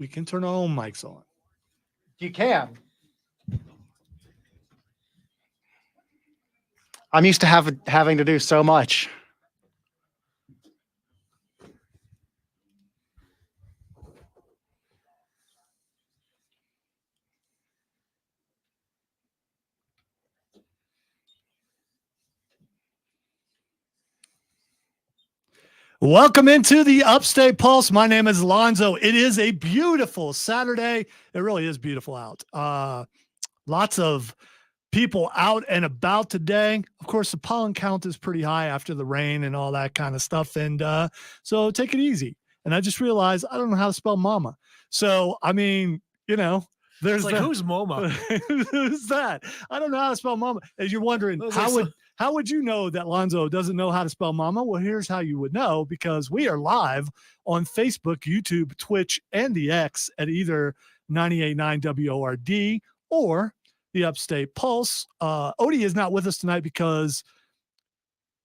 We can turn our own mics on. You can. I'm used to having to do so much. Welcome into the Upstate Pulse. My name is Lonzo. It is a beautiful Saturday. It really is beautiful out. Lots of people out and about today. Of course, the pollen count is pretty high after the rain and all that kind of stuff. And so take it easy. And I just realized I don't know how to spell mama. So, I mean, you know, there's like, who's Moma? Who's that? I don't know how to spell mama. As you're wondering, how would you know that Lonzo doesn't know how to spell mama? Well, here's how you would know, because we are live on Facebook, YouTube, Twitch, and the X at either 98.9 WORD or the Upstate Pulse. Odie is not with us tonight because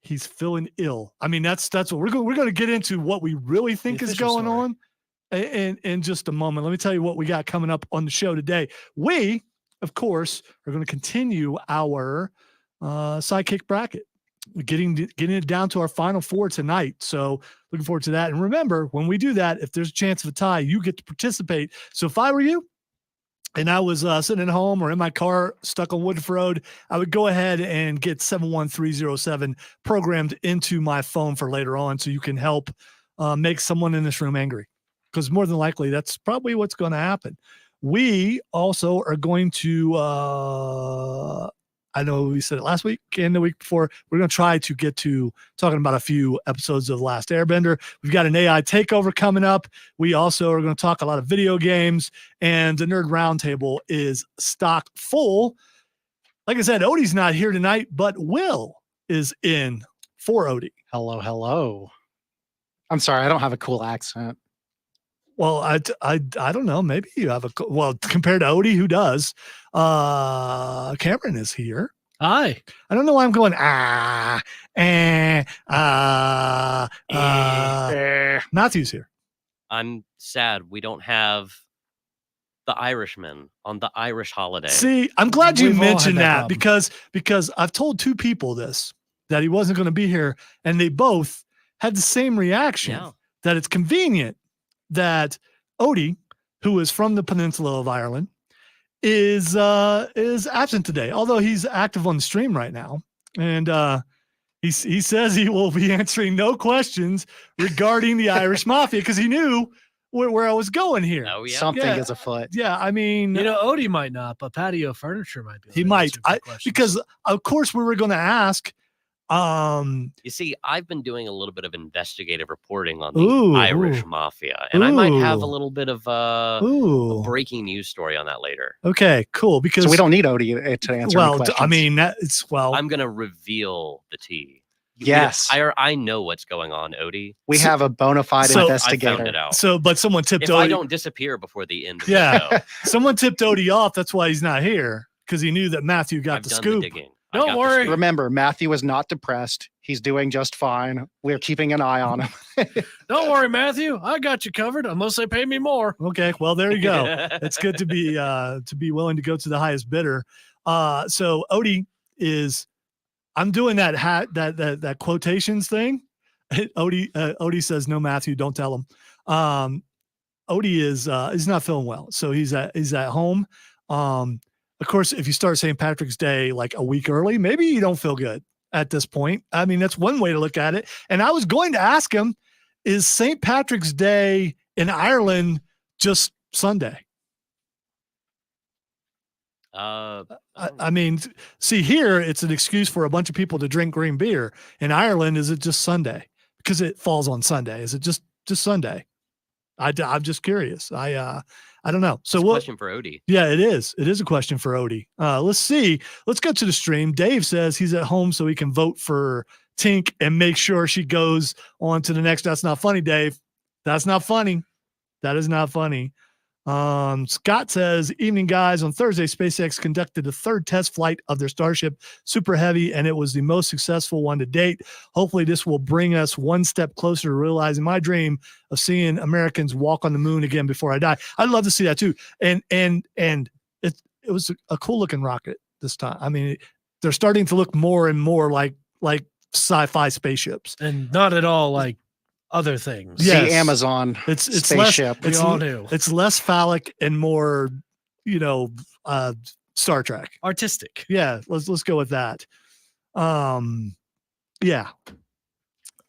he's feeling ill. I mean, that's what we're going to get into what we really think is going on in just a moment. Let me tell you what we got coming up on the show today. We, of course, are going to continue our Sidekick bracket. We're getting it down to our final four tonight. So looking forward to that. And remember, when we do that, if there's a chance of a tie, you get to participate. So if I were you and I was sitting at home or in my car stuck on Woodford Road, I would go ahead and get 71307 programmed into my phone for later on, so you can help make someone in this room angry, because more than likely that's probably what's going to happen. We also are going to I know we said it last week and the week before, we're going to try to get to talking about a few episodes of Last Airbender. We've got an AI takeover coming up. We also are going to talk a lot of video games, and the Nerd Roundtable is stock full. Like I said, Odie's not here tonight, but Will is in for Odie. Hello, hello. I'm sorry, I don't have a cool accent. Well, I don't know. Maybe you have compared to Odie, who does? Cameron is here. Hi. I don't know why I'm going, Matthew's here. I'm sad we don't have the Irishman on the Irish holiday. See, I'm glad you mentioned that because I've told two people this, that he wasn't going to be here, and they both had the same reaction, that it's convenient that Odie, who is from the peninsula of Ireland, is absent today, although he's active on the stream right now. And he says he will be answering no questions regarding the Irish Mafia, because he knew where I was going here. Oh, yeah. Something is afoot. Yeah, I mean, Odie might not, but patio furniture might be. He might. Because of course we were going to ask. You see, I've been doing a little bit of investigative reporting on the Irish Mafia, and I might have a little bit of a breaking news story on that later. Okay, cool. Because so we don't need Odie to answer any questions. I mean, I'm going to reveal the tea. Yes, I know what's going on, Odie. We have a bona fide investigator. I found it out. So, but someone tipped if Odie. I don't disappear before the end of the show. Someone tipped Odie off. That's why he's not here, because he knew that Matthew got the scoop. Don't worry. Remember, Matthew is not depressed. He's doing just fine. We're keeping an eye on him. Don't worry, Matthew. I got you covered, unless they pay me more. Okay, well, there you go. It's good to be willing to go to the highest bidder. So Odie is, I'm doing that quotations thing. Odie says, "No, Matthew, don't tell him." Odie is not feeling well, so he's at home. Of course, if you start St. Patrick's Day like a week early, maybe you don't feel good at this point. I mean, that's one way to look at it. And I was going to ask him, is St. Patrick's Day in Ireland just Sunday? I mean, see, here it's an excuse for a bunch of people to drink green beer. In Ireland, is it just Sunday? Because it falls on Sunday. Is it just Sunday? I'm just curious. I don't know. So it's a question for Odie. Yeah, it is. It is a question for Odie. Let's see. Let's go to the stream. Dave says he's at home so he can vote for Tink and make sure she goes on to the next. That's not funny, Dave. That's not funny. That is not funny. Scott says, evening guys. On Thursday, SpaceX conducted a third test flight of their Starship Super Heavy, and it was the most successful one to date. Hopefully this will bring us one step closer to realizing my dream of seeing Americans walk on the moon again before I die. I'd love to see that too. And it was a cool looking rocket this time. I mean, they're starting to look more and more like sci-fi spaceships, and not at all like other things. Yes. The Amazon it's spaceship. Less, it's less phallic and more, Star Trek. Artistic. Yeah, let's go with that. Yeah.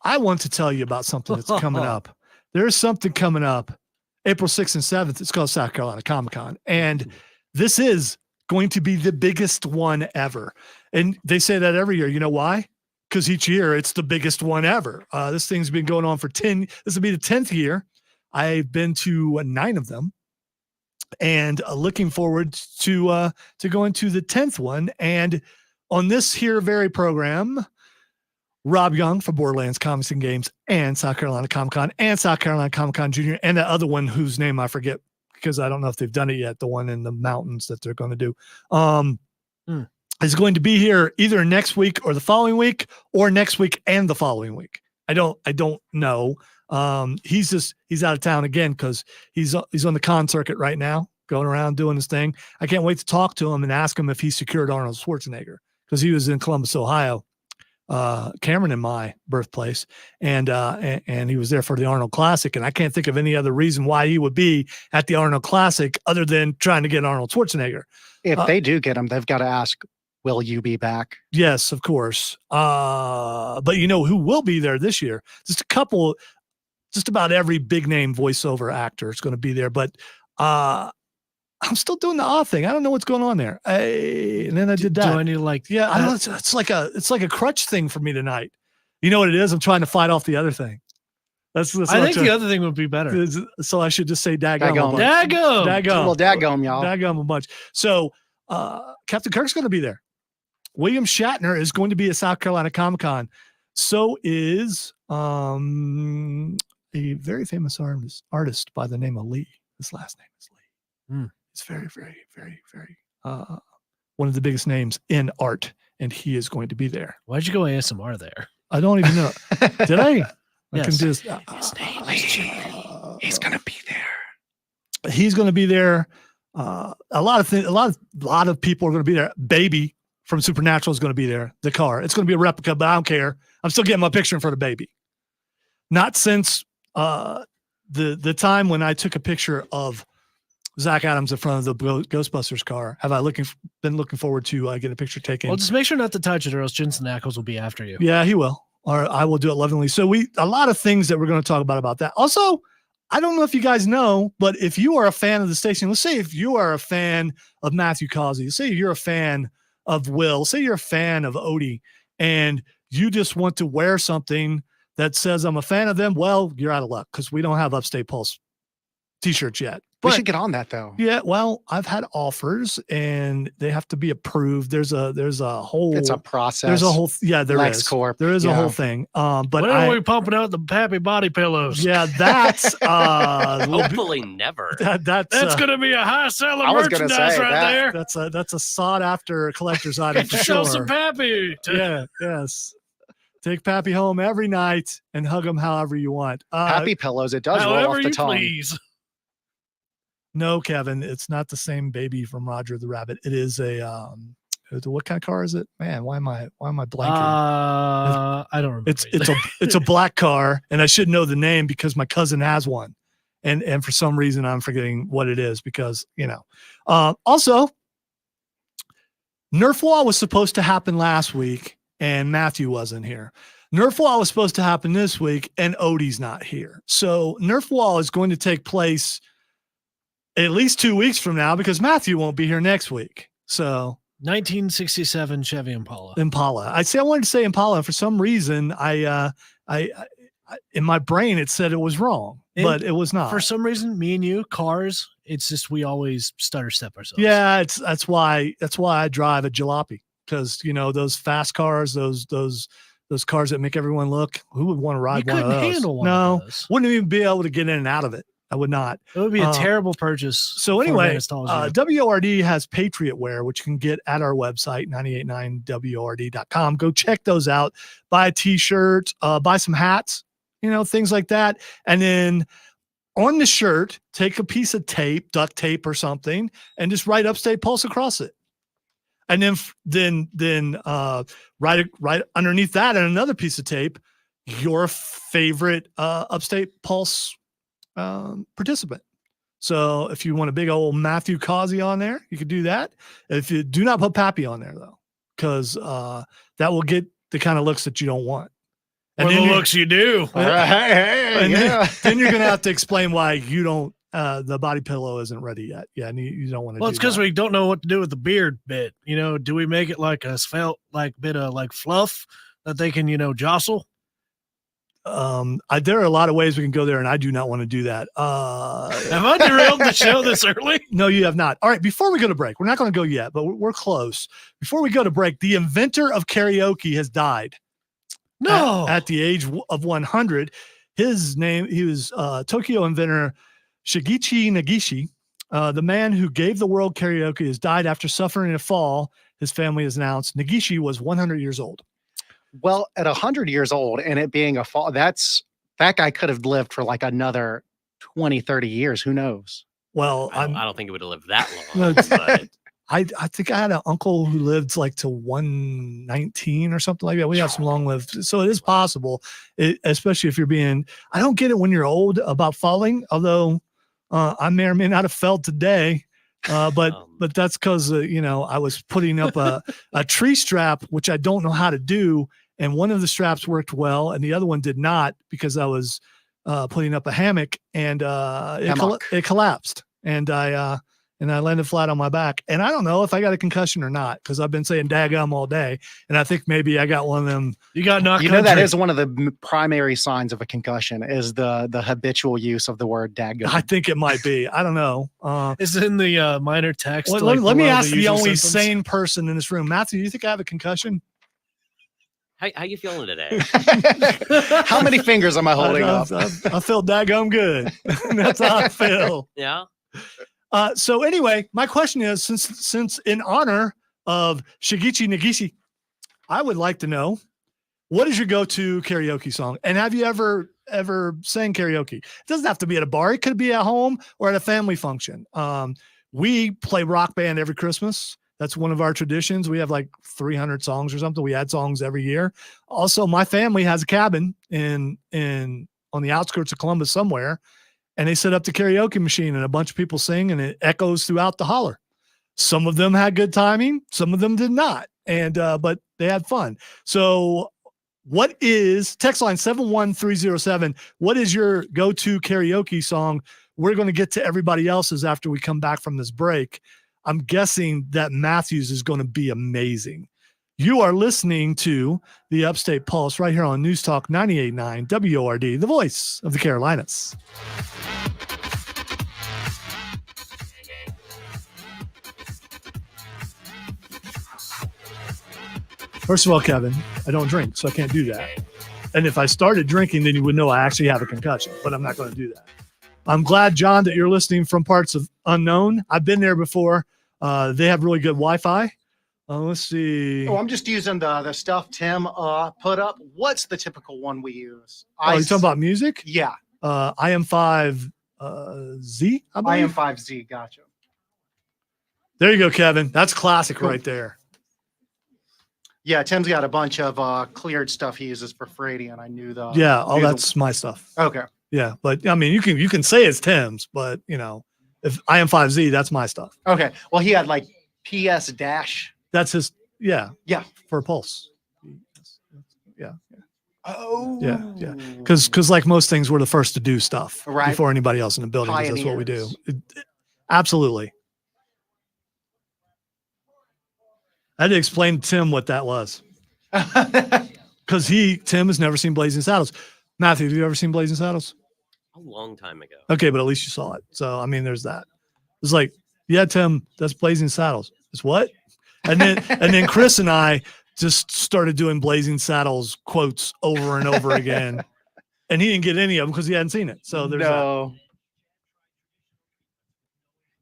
I want to tell you about something that's coming up. There's something coming up April 6th and 7th. It's called South Carolina Comic-Con. And this is going to be the biggest one ever. And they say that every year. You know why? Because each year it's the biggest one ever. This thing's been going on for this will be the 10th year. I've been to 9 of them, and looking forward to going to the 10th one. And on this here very program, Rob Young for Borderlands Comics and Games and South Carolina Comic-Con and South Carolina Comic-Con Junior, and the other one whose name I forget because I don't know if they've done it yet, the one in the mountains that they're going to do. Is going to be here either next week or the following week, or next week and the following week. I don't know. He's out of town again because he's on the con circuit right now, going around doing his thing. I can't wait to talk to him and ask him if he secured Arnold Schwarzenegger, because he was in Columbus, Ohio, Cameron and my birthplace, and he was there for the Arnold Classic. And I can't think of any other reason why he would be at the Arnold Classic other than trying to get Arnold Schwarzenegger. If they do get him, they've got to ask, will you be back? Yes, of course. But you know who will be there this year? Just about every big name voiceover actor is going to be there. But I'm still doing the odd thing. I don't know what's going on there. And then I did that. Do I need yeah, I know it's like a crutch thing for me tonight. You know what it is? I'm trying to fight off the other thing. That's I think the other thing would be better. So I should just say daggum. Daggum. Well, daggum, y'all. Daggum a bunch. So Captain Kirk's going to be there. William Shatner is going to be at South Carolina Comic-Con. So is a very famous artist by the name of Lee. His last name is Lee. It's very, very, very, very one of the biggest names in art, and he is going to be there. Why'd you go ASMR there? I don't even know. Did I? Yes. I can just. His name is He's going to be there. He's going to be there. A lot of people are going to be there. Baby from Supernatural is going to be there. The car. It's going to be a replica, but I don't care. I'm still getting my picture in front of Baby. Not since the time when I took a picture of Zach Adams in front of the Ghostbusters car have I been looking forward to getting a picture taken. Well, just make sure not to touch it, or else Jensen Ackles will be after you. Yeah, he will. Or I will do it lovingly. So a lot of things that we're going to talk about that. Also, I don't know if you guys know, but if you are a fan of the station, let's say if you are a fan of Matthew Causey, say you're a fan of Will, say you're a fan of Odie, and you just want to wear something that says I'm a fan of them, well, you're out of luck because we don't have Upstate Pulse t-shirts yet. But, we should get on that though. Yeah, well, I've had offers and they have to be approved. There's a whole. It's a process. There is. Corp. There is a whole thing. But when are we pumping out the happy body pillows? Yeah, that's hopefully never. That's gonna be a high selling merchandise there. That's a sought after collector's item for Show sure. some Pappy. Yes. Take Pappy home every night and hug him however you want. Happy pillows. It does roll off the tongue. Please. No, Kevin, it's not the same Baby from Roger the Rabbit. It is what kind of car is it? Man, why am I blanking? I don't remember. It's a black car, and I should know the name because my cousin has one, and for some reason I'm forgetting what it is because Also, Nerf Wall was supposed to happen last week, and Matthew wasn't here. Nerf Wall was supposed to happen this week, and Odie's not here. So Nerf Wall is going to take place at least 2 weeks from now because Matthew won't be here next week. So 1967 Chevy Impala. I wanted to say Impala. For some reason, I in my brain it said it was wrong, but it was not. For some reason, me and you, cars, it's just we always stutter step ourselves. Yeah, that's why I drive a jalopy because those fast cars, those cars that make everyone look. Who would want to ride one of those? Handle one of those. Wouldn't even be able to get in and out of it. I would not. It would be a terrible purchase. So anyway, WORD has Patriot Wear, which you can get at our website, 989word.com. Go check those out. Buy a t-shirt, buy some hats, things like that. And then on the shirt, take a piece of tape, duct tape or something, and just write Upstate Pulse across it. And then right underneath that and another piece of tape, your favorite Upstate Pulse participant. So if you want a big old Matthew Causey on there, you could do that. If you do not put Pappy on there though, because that will get the kind of looks that you don't want. And then the looks you do. Then you're going to have to explain why you don't, the body pillow isn't ready yet. Yeah. And you don't want to. Well, it's because we don't know what to do with the beard bit. Do we make it like a svelte, bit of fluff that they can, jostle? There are a lot of ways we can go there, and I do not want to do that. Have I derailed the show this early? No, you have not. All right, before we go to break, we're not going to go yet, but we're close. Before we go to break, the inventor of karaoke has died. No, at the age of 100. He was Tokyo inventor Shigechi Nagishi. The man who gave the world karaoke has died after suffering a fall. His family has announced. Nagishi was 100 years old. Well, at 100 years old and it being a fall, that guy could have lived for another 20, 30 years. Who knows? Well, I don't think it would have lived that long. But I think I had an uncle who lived to 119 or something like that. We have some long lived. So it is possible, especially if you're I don't get it when you're old about falling, although I may or may not have fell today. But that's because, I was putting up a tree strap, which I don't know how to do. And one of the straps worked well and the other one did not because I was putting up a hammock and it collapsed. And I landed flat on my back. And I don't know if I got a concussion or not because I've been saying daggum all day. And I think maybe I got one of them. You got knocked. That is one of the primary signs of a concussion is the habitual use of the word daggum. I think it might be. I don't know. It's in the minor text. Well, let me ask the only sane person in this room. Matthew, you think I have a concussion? How you feeling today? How many fingers am I holding up? I feel daggum good. That's how I feel. Yeah. So anyway, my question is, since in honor of Shigechi Nagishi, I would like to know, what is your go-to karaoke song? And have you ever sang karaoke? It doesn't have to be at a bar. It could be at home or at a family function. We play Rock Band every Christmas. That's one of our traditions. We have 300 songs or something. We add songs every year. Also, my family has a cabin on the outskirts of Columbus somewhere. And they set up the karaoke machine and a bunch of people sing and it echoes throughout the holler. Some of them had good timing. Some of them did not. And, but they had fun. So what is text line 71307? What is your go-to karaoke song? We're going to get to everybody else's after we come back from this break. I'm guessing that Matthew's is going to be amazing. You are listening to the Upstate Pulse right here on News Talk 98.9 WORD, the voice of the Carolinas. First of all, Kevin, I don't drink, so I can't do that. And if I started drinking, then you would know I actually have a concussion, but I'm not going to do that. I'm glad, John, that you're listening from parts of unknown. I've been there before. They have really good Wi-Fi. Let's see. Oh, I'm just using the stuff Tim put up. What's the typical one we use? You talking about music? Yeah. IM5Z, IM5Z, gotcha. There you go, Kevin. That's classic right there. Yeah, Tim's got a bunch of cleared stuff he uses for Frady, and I knew the. Yeah, that's my stuff. Okay. Yeah, but I mean, you can say it's Tim's, but if IM5Z, that's my stuff. Okay. Well, he had PS dash. That's his. Yeah. Yeah. For a Pulse. Yeah. Oh. Yeah. Because like most things, we're the first to do stuff before anybody else in the building. That's what we do. Absolutely. I had to explain to Tim what that was. Because Tim has never seen Blazing Saddles. Matthew, have you ever seen Blazing Saddles? A long time ago. Okay, but at least you saw it. So, I mean, there's that. It's like, yeah, Tim, that's Blazing Saddles. It's what? And then Chris and I just started doing Blazing Saddles quotes over and over again. And he didn't get any of them because he hadn't seen it. So there's that.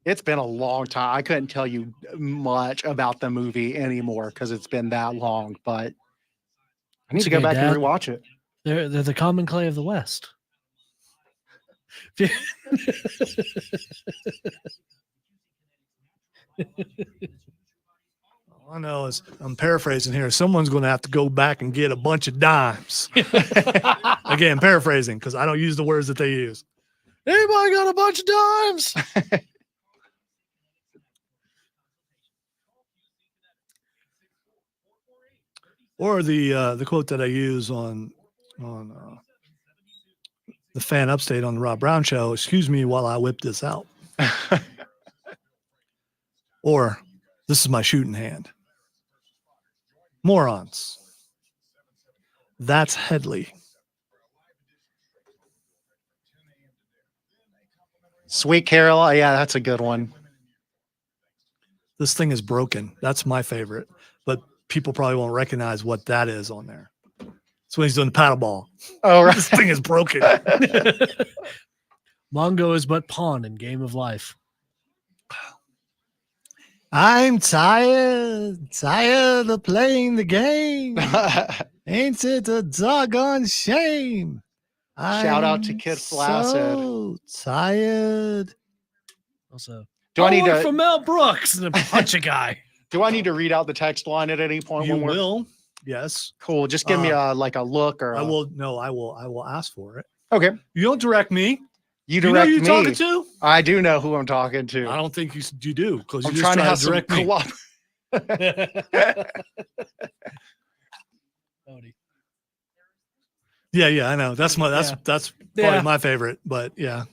It's been a long time. I couldn't tell you much about the movie anymore because it's been that long. But I need to go back and rewatch it. They're the common clay of the West. All I know is I'm paraphrasing here. Someone's going to have to go back and get a bunch of dimes. Again, paraphrasing because I don't use the words that they use. Anybody got a bunch of dimes? Or the quote that I use on the fan Upstate on the Rob Brown show. Excuse me while I whip this out. Or this is my shooting hand. Morons. That's Headley. Sweet Carol. Yeah, that's a good one. This thing is broken. That's my favorite. But people probably won't recognize what that is on there. That's when he's doing the paddle ball. Oh, right. This thing is broken. Mongo is but pawn in game of life. I'm tired of playing the game. Ain't it a doggone shame? Shout out to Kid Flaccid. So tired. Also, do I need to from Mel Brooks and punch a guy? Do I need to read out the text line at any point? You will. Yes. Cool. Just give me a look or I will. No, I will ask for it. Okay. You don't direct me. You direct you know who me. you're talking to? I do know who I'm talking to. I don't think you do because I'm you trying just to have direct me. Yeah, I know. That's probably my favorite, but yeah.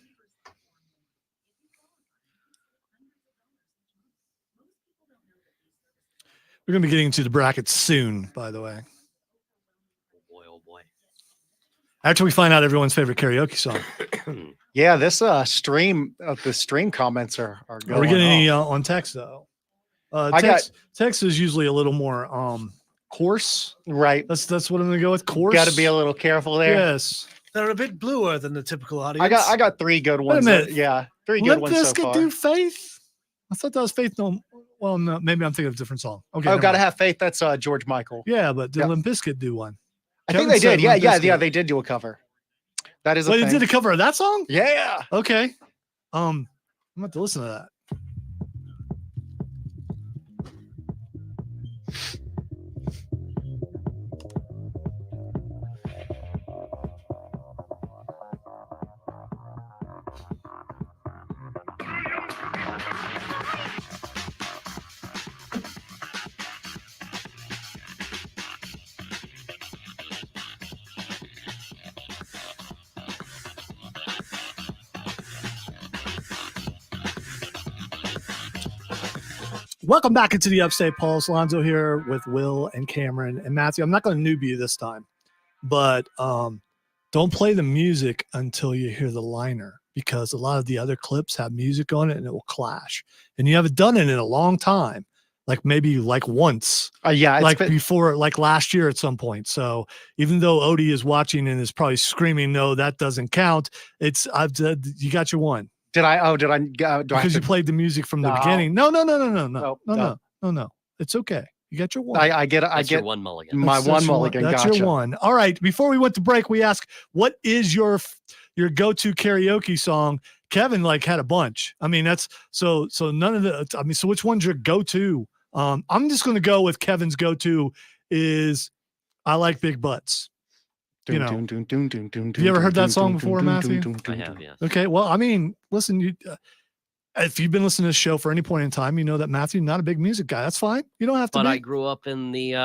We're gonna be getting to the brackets soon, by the way. Oh boy. After we find out everyone's favorite karaoke song. Yeah, this the stream comments are going. Are we getting any on text though? Text is usually a little more coarse. Right. That's what I'm gonna go with. Coarse. Got to be a little careful there. Yes. They're a bit bluer than the typical audience. I got three good ones. Yeah, three good ones so far. do Faith? I thought that was Faith. No, well, no, maybe I'm thinking of a different song. Okay. Oh, Gotta Have Faith. That's George Michael. Yeah, but did Limp Bizkit do one? I think they did. Yeah. They did do a cover. That is. They did a cover of that song. Yeah. Okay. I'm going to listen to that. Welcome back into the Upstate Pulse. Lonzo here with Will and Cameron and Matthew. I'm not going to noob you this time, but don't play the music until you hear the liner because a lot of the other clips have music on it and it will clash. And you haven't done it in a long time, maybe once. Yeah, before, last year at some point. So even though Odie is watching and is probably screaming, no, that doesn't count. You got your one. Did I? Because you played the music from the beginning. No. It's okay. You got your one. I get your one mulligan. My one mulligan. That's gotcha. your one. All right. Before we went to break, we asked, what is your go-to karaoke song? Kevin had a bunch. I mean, that's so none of the. I mean, so which one's your go-to? I'm just going to go with Kevin's go-to is I Like Big Butts. Have you ever heard that song before, Matthew? I have, yes. Okay, well, I mean, listen, if you've been listening to this show for any point in time, you know that Matthew's not a big music guy. That's fine. You don't have to. But I grew up in the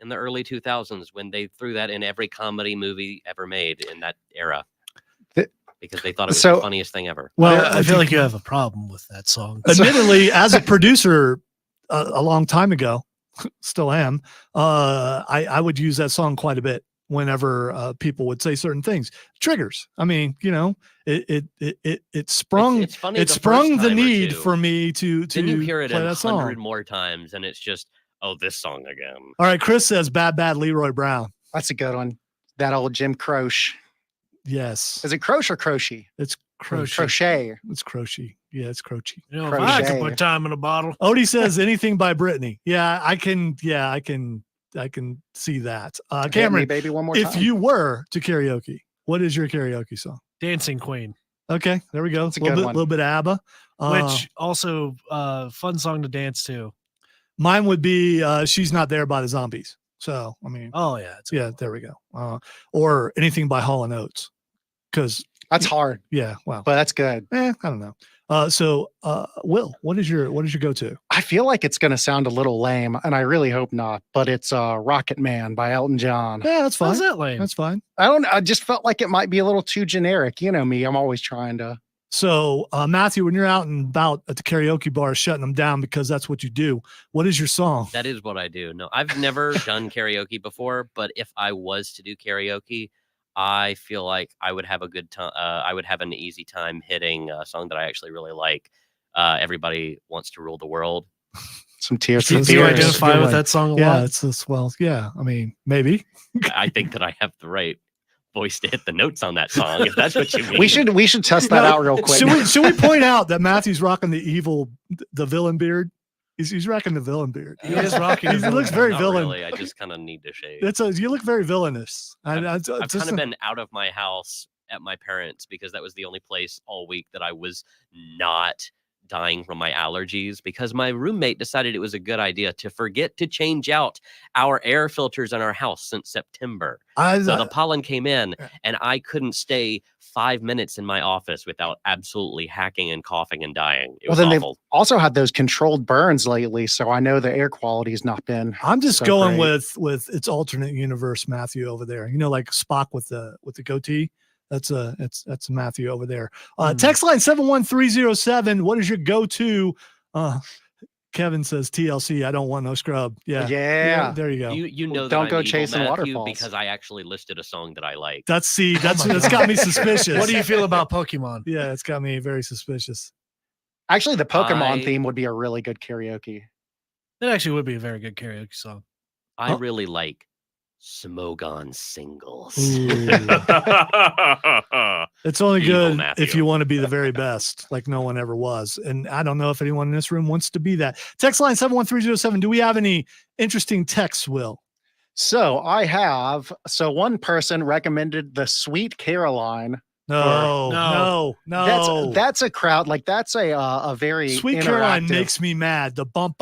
early 2000s when they threw that in every comedy movie ever made in that era because they thought it was the funniest thing ever. Well, I feel like you have a problem with that song. Admittedly, as a producer a long time ago, still am, I would use that song quite a bit. Whenever people would say certain things, triggers. I mean, it sprung. It's funny. It sprung the need for me to. Then you hear it play 100 more times, and it's just, this song again. All right, Chris says bad Leroy Brown. That's a good one. That old Jim Croce. Yes. Is it Croce or Croce? It's Crochet. It's crochet. Yeah, it's crochet. You know, if I could put time in a bottle. Odie says anything by Britney. Yeah, I can. Yeah, I can see that. Cameron, baby, one more time. if you were to karaoke, what is your karaoke song? Dancing Queen. Okay, there we go. It's a little bit of ABBA. Which also fun song to dance to. Mine would be She's Not There by the Zombies. So, I mean. Oh, yeah. Yeah, there we go. Or anything by Hall & Oates. Because. That's hard. Yeah, wow. But that's good. I don't know. So Will, what is your go-to? I feel like it's going to sound a little lame, and I really hope not, but it's Rocket Man by Elton John. Yeah, that's fine. How's that lame? That's fine. I just felt like it might be a little too generic. You know me, I'm always trying to. So Matthew, when you're out and about at the karaoke bar shutting them down because that's what you do, what is your song? That is what I do. No, I've never done karaoke before, but if I was to do karaoke, I feel like I would have a good time. I would have an easy time hitting a song that I actually really like. Everybody Wants to Rule the World. Some Tears Do for you Fears. identify with that song a Yeah, lot? it's well, yeah. I mean, maybe. I think that I have the right voice to hit the notes on that song, if that's what you mean. We should test that out real quick. Should we point out that Matthew's rocking the villain beard? He's rocking the villain beard. He is rocking. He looks very Not villain. Really. I just kind of need to shave. You look very villainous. I've kind of been out of my house at my parents' because that was the only place all week that I was not dying from my allergies, because my roommate decided it was a good idea to forget to change out our air filters in our house since September. So the pollen came in and I couldn't stay 5 minutes in my office without absolutely hacking and coughing and dying. It was awful. They've also had those controlled burns lately, so I know the air quality has not been. I'm just so going great. with its alternate universe Matthew over there. You know, like Spock with the goatee. That's Matthew over there. Text line 71307. What is your go-to? Kevin says TLC. I don't want no scrub. Yeah. There you go. You know, don't that go I'm evil, chasing Matthew, waterfalls because I actually listed a song that I like. That's got me suspicious. What do you feel about Pokemon? Yeah, it's got me very suspicious. Actually, the Pokemon theme would be a really good karaoke. It actually would be a very good karaoke song. I really like Smogon Singles. It's only Evil good Matthew. if you want to be the very best, like no one ever was. And I don't know if anyone in this room wants to be that. Text line 71307. Do we have any interesting texts, Will? So one person recommended the Sweet Caroline. No. That's a crowd. Like that's a very Sweet Caroline makes me mad. The bump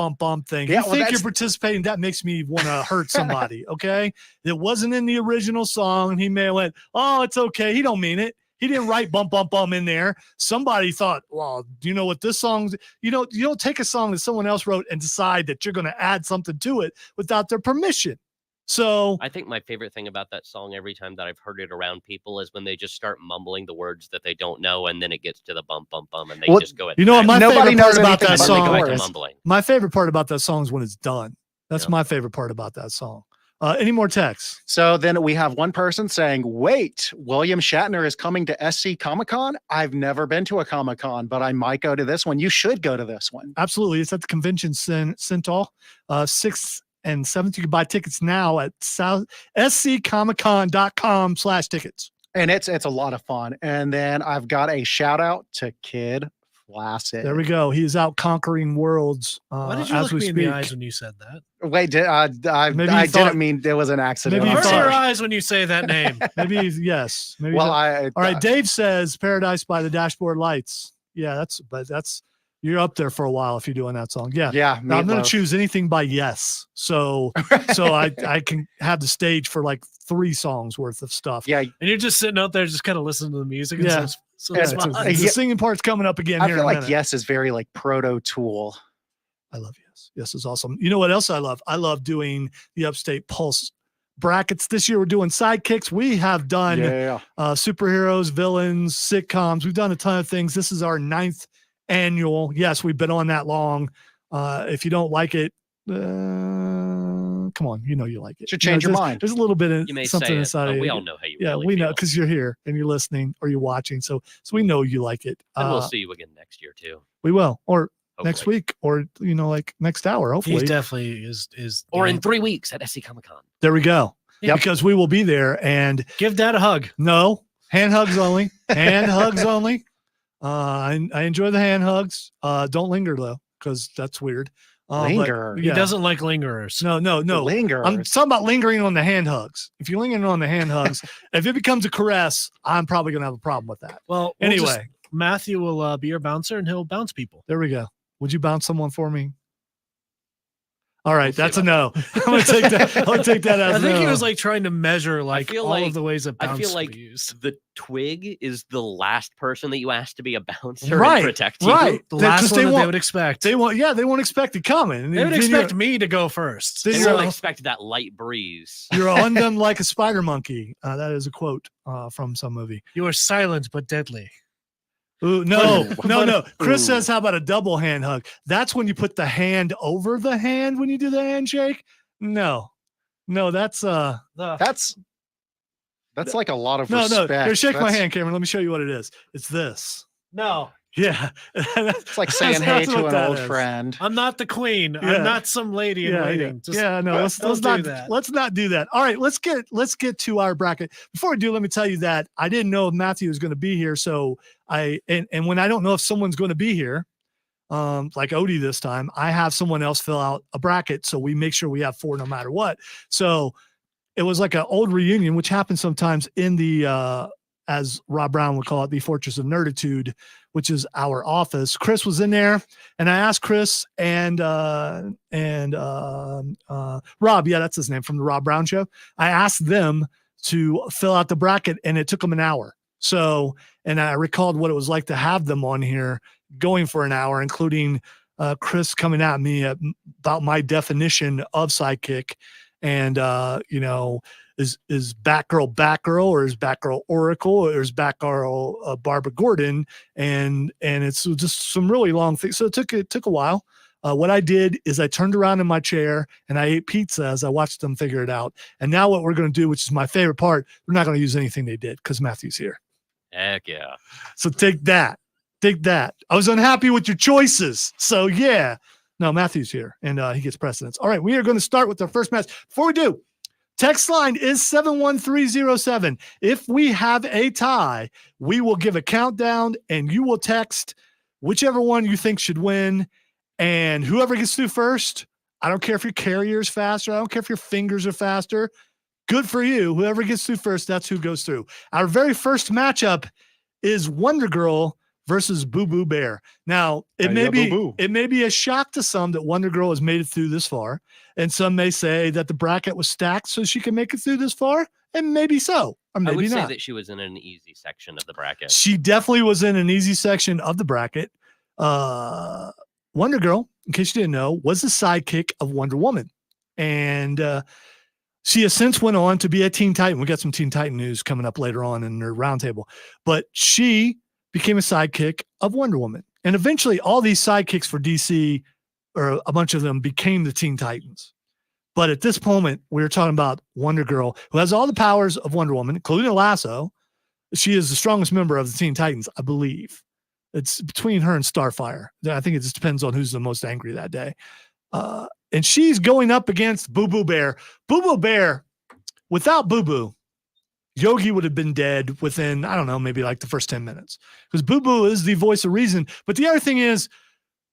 thing. Yeah, You think you're participating? That makes me want to hurt somebody. Okay, it wasn't in the original song. He may have went, "Oh, it's okay." He don't mean it. He didn't write bump in there. Somebody thought, "Well, do you know what this song's?" You don't take a song that someone else wrote and decide that you're going to add something to it without their permission. So I think my favorite thing about that song every time that I've heard it around people is when they just start mumbling the words that they don't know, and then it gets to the bum, and they just go. You know what? My favorite part about that song. Mumbling. My favorite part about that song is when it's done. That's my favorite part about that song. Any more texts? So then we have one person saying, "Wait, William Shatner is coming to SC Comic-Con? I've never been to a Comic-Con, but I might go to this one. You should go to this one." Absolutely. It's at the Convention Center, 6th and 7th. You can buy tickets now at sccomiccon.com/tickets. And it's a lot of fun. And then I've got a shout out to Kid Flaccid. There we go. He's out conquering worlds. Why did you as look we me in speak. the eyes when you said that? Wait, I didn't mean it was an accident. Maybe you Where thought- are your eyes when you say that name? Maybe yes. Maybe. Well, all right. Dave says Paradise by the Dashboard Lights. Yeah, that's you're up there for a while if you're doing that song. Yeah. Yeah. Now, I'm going to choose anything by Yes. So I can have the stage for like 3 songs worth of stuff. Yeah. And you're just sitting out there just kind of listening to the music. And Yeah. The singing part's coming up again. I here feel in a like minute. Yes is very like proto Tool. I love Yes. Yes is awesome. You know what else I love? I love doing the Upstate Pulse brackets. This year we're doing sidekicks. We have done superheroes, villains, sitcoms. We've done a ton of things. This is our 9th annual. Yes, we've been on that long. If you don't like it, come on, you like it. Should change your mind. There's a little bit of You may something say it, inside but of we you. all know how you Yeah, really we know feel. because you're here and you're listening or you're watching. So we know you like it. And we'll see you again next year too. We will, or next Hopefully. week, or like next hour. Hopefully, He definitely is. Or in 3 weeks at SC Comic Con. there we go. Yeah. Because we will be there and Give Dad a hug. no hand hugs only. Hand hugs only. I enjoy the hand hugs. Don't linger though, because that's weird. Linger. He doesn't like lingerers. No. Linger. I'm talking about lingering on the hand hugs. If you're lingering on the hand hugs, if it becomes a caress, I'm probably gonna have a problem with that. Well, Anyway, Matthew will be your bouncer, and he'll bounce people. there we go. Would you bounce someone for me? All right, We'll that's a no. I'm gonna take that. I'm gonna take that as I think no. he was like trying to measure like feel all like- of the ways that I bounce feel like can be used. the twig is the last person that you ask to be a bouncer Right, and protect you. right. The They- 'cause last they one that they want- would expect. They won't expect it coming. And They would then expect me to go first. Then They you're- will expect that light breeze. You're undone like a spider monkey. That is a quote from some movie. You are silent but deadly. Ooh, no. Chris Ooh. says, how about a double hand hug? That's when you put the hand over the hand when you do the handshake. No, that's That's like a lot of no. respect. Here, shake my That's- hand, Cameron. Let me show you what it is. It's this. No, Yeah. It's like saying hey to an old friend. I'm not the queen. Yeah. I'm not some lady in waiting. Just No, let's don't not do that. let's not do that. All right, let's get to our bracket. Before we do, let me tell you that I didn't know if Matthew was going to be here, so and when I don't know if someone's going to be here, like Odie this time, I have someone else fill out a bracket, so we make sure we have 4 no matter what. So it was like an old reunion, which happens sometimes in the as Rob Brown would call it, the Fortress of Nerditude, which is our office. Chris was in there, and I asked Chris and Rob, yeah, that's his name, from the Rob Brown Show. I asked them to fill out the bracket, and it took them an hour. So, and I recalled what it was like to have them on here going for an hour, including Chris coming at me about my definition of Sidekick. And, is Batgirl, or is Batgirl Oracle, or is Batgirl Barbara Gordon? And it's just some really long things. So it took a while. What I did is I turned around in my chair and I ate pizza as I watched them figure it out. And now what we're going to do, which is my favorite part, we're not going to use anything they did because Matthew's here. Heck yeah. So take that. I was unhappy with your choices. So yeah. No, Matthew's here and he gets precedence. All right. We are going to start with our first match. Before we do, text line is 71307. If we have a tie, we will give a countdown and you will text whichever one you think should win. And whoever gets through first, I don't care if your carrier is faster. I don't care if your fingers are faster. Good for you. Whoever gets through first, that's who goes through. Our very first matchup is Wonder Girl versus Boo Boo Bear. Now, it may be a shock to some that Wonder Girl has made it through this far, and some may say that the bracket was stacked so she can make it through this far, and maybe so, or maybe I would not. say that she was in an easy section of the bracket. She definitely was in an easy section of the bracket. Wonder Girl, in case you didn't know, was the sidekick of Wonder Woman, and she has since went on to be a Teen Titan. We got some Teen Titan news coming up later on in their roundtable, but she became a sidekick of Wonder Woman. And eventually all these sidekicks for DC, or a bunch of them, became the Teen Titans. But at this moment, we're talking about Wonder Girl, who has all the powers of Wonder Woman, including a lasso. She is the strongest member of the Teen Titans, I believe. It's between her and Starfire. I think it just depends on who's the most angry that day. And she's going up against Boo Boo Bear. Boo Boo Bear, without Boo Boo, Yogi would have been dead within, I don't know, maybe like the first 10 minutes. Because Boo Boo is the voice of reason. But the other thing is,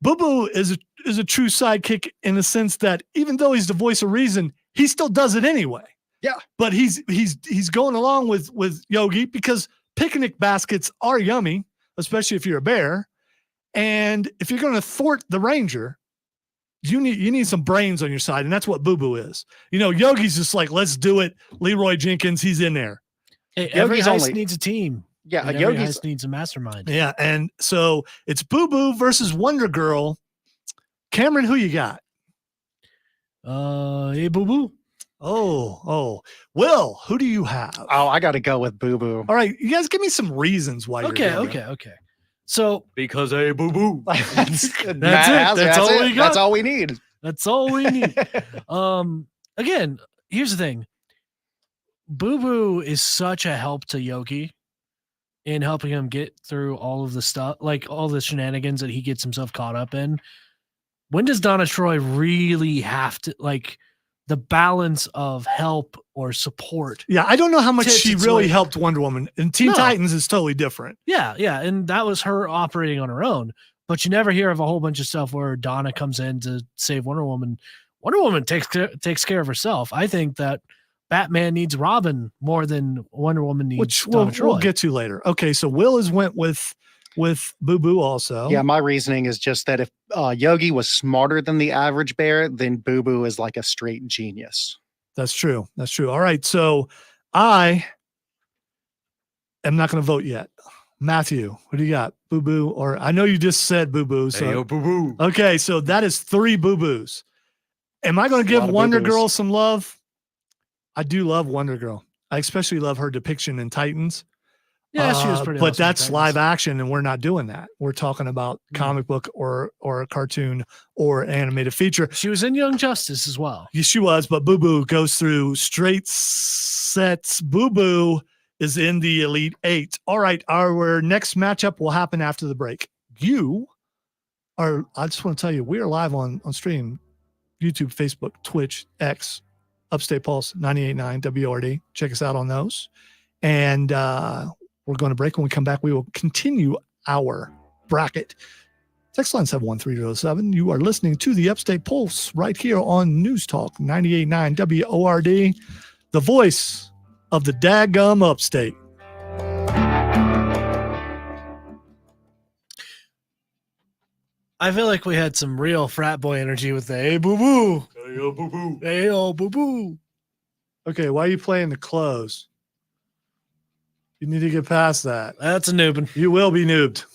Boo Boo is a true sidekick in the sense that even though he's the voice of reason, he still does it anyway. Yeah. But he's going along with Yogi because picnic baskets are yummy, especially if you're a bear. And if you're going to thwart the ranger, you need some brains on your side, and that's what Boo Boo is. Yogi's just like, let's do it. Leroy Jenkins, he's in there. Hey, every Yogi's heist only- needs a team. Yeah, And every heist needs a mastermind. Yeah, and so it's Boo Boo versus Wonder Girl. Cameron, who you got? Hey, Boo Boo. Oh, Will, who do you have? Oh, I got to go with Boo Boo. All right, you guys give me some reasons why. Okay. So Because a boo boo. That's it. That's all we got. That's all we need. that's all we need. Again, here's the thing. Boo Boo is such a help to Yogi in helping him get through all of the stuff, like all the shenanigans that he gets himself caught up in. When does Donna Troy really have to the balance of help or support. Yeah, I don't know how much Tips she its really way. helped Wonder Woman. And Teen No. Titans is totally different. Yeah, and that was her operating on her own. But you never hear of a whole bunch of stuff where Donna comes in to save Wonder Woman. Wonder Woman takes care of herself. I think that Batman needs Robin more than Wonder Woman needs Which Donna Troy. we'll get to later. Okay, so Will has went with Boo Boo also. Yeah, my reasoning is just that if Yogi was smarter than the average bear, then Boo Boo is like a straight genius. That's true. That's true. All right, so I am not going to vote yet. Matthew, what do you got? Boo Boo, or I know you just said Boo Boo. So Hey, boo boo. okay, so that is 3 Boo Boos. Am I going to A lot give of Wonder boo-boos. Girl some love? I do love Wonder Girl. I especially love her depiction in Titans. Yeah, she was pretty But awesome in that's Titans. live action, and we're not doing that. We're talking about Mm. comic book or a cartoon or animated feature. She was in Young Justice as well. Yes, she was, but Boo Boo goes through straight sets. Boo Boo is in the Elite 8. All right, our next matchup will happen after the break. I just want to tell you, we are live on stream, YouTube, Facebook, Twitch, X, Upstate Pulse, 98.9 WRD. Check us out on those. And we're going to break. When we come back, we will continue our bracket. Text line 71307. You are listening to the Upstate Pulse right here on News Talk 98.9 WORD, the voice of the daggum Upstate. I feel like we had some real frat boy energy with the hey boo boo. Hey yo boo boo. Hey yo boo boo. Okay, why are you playing the close? You need to get past that. That's a noobin. You will be noobed.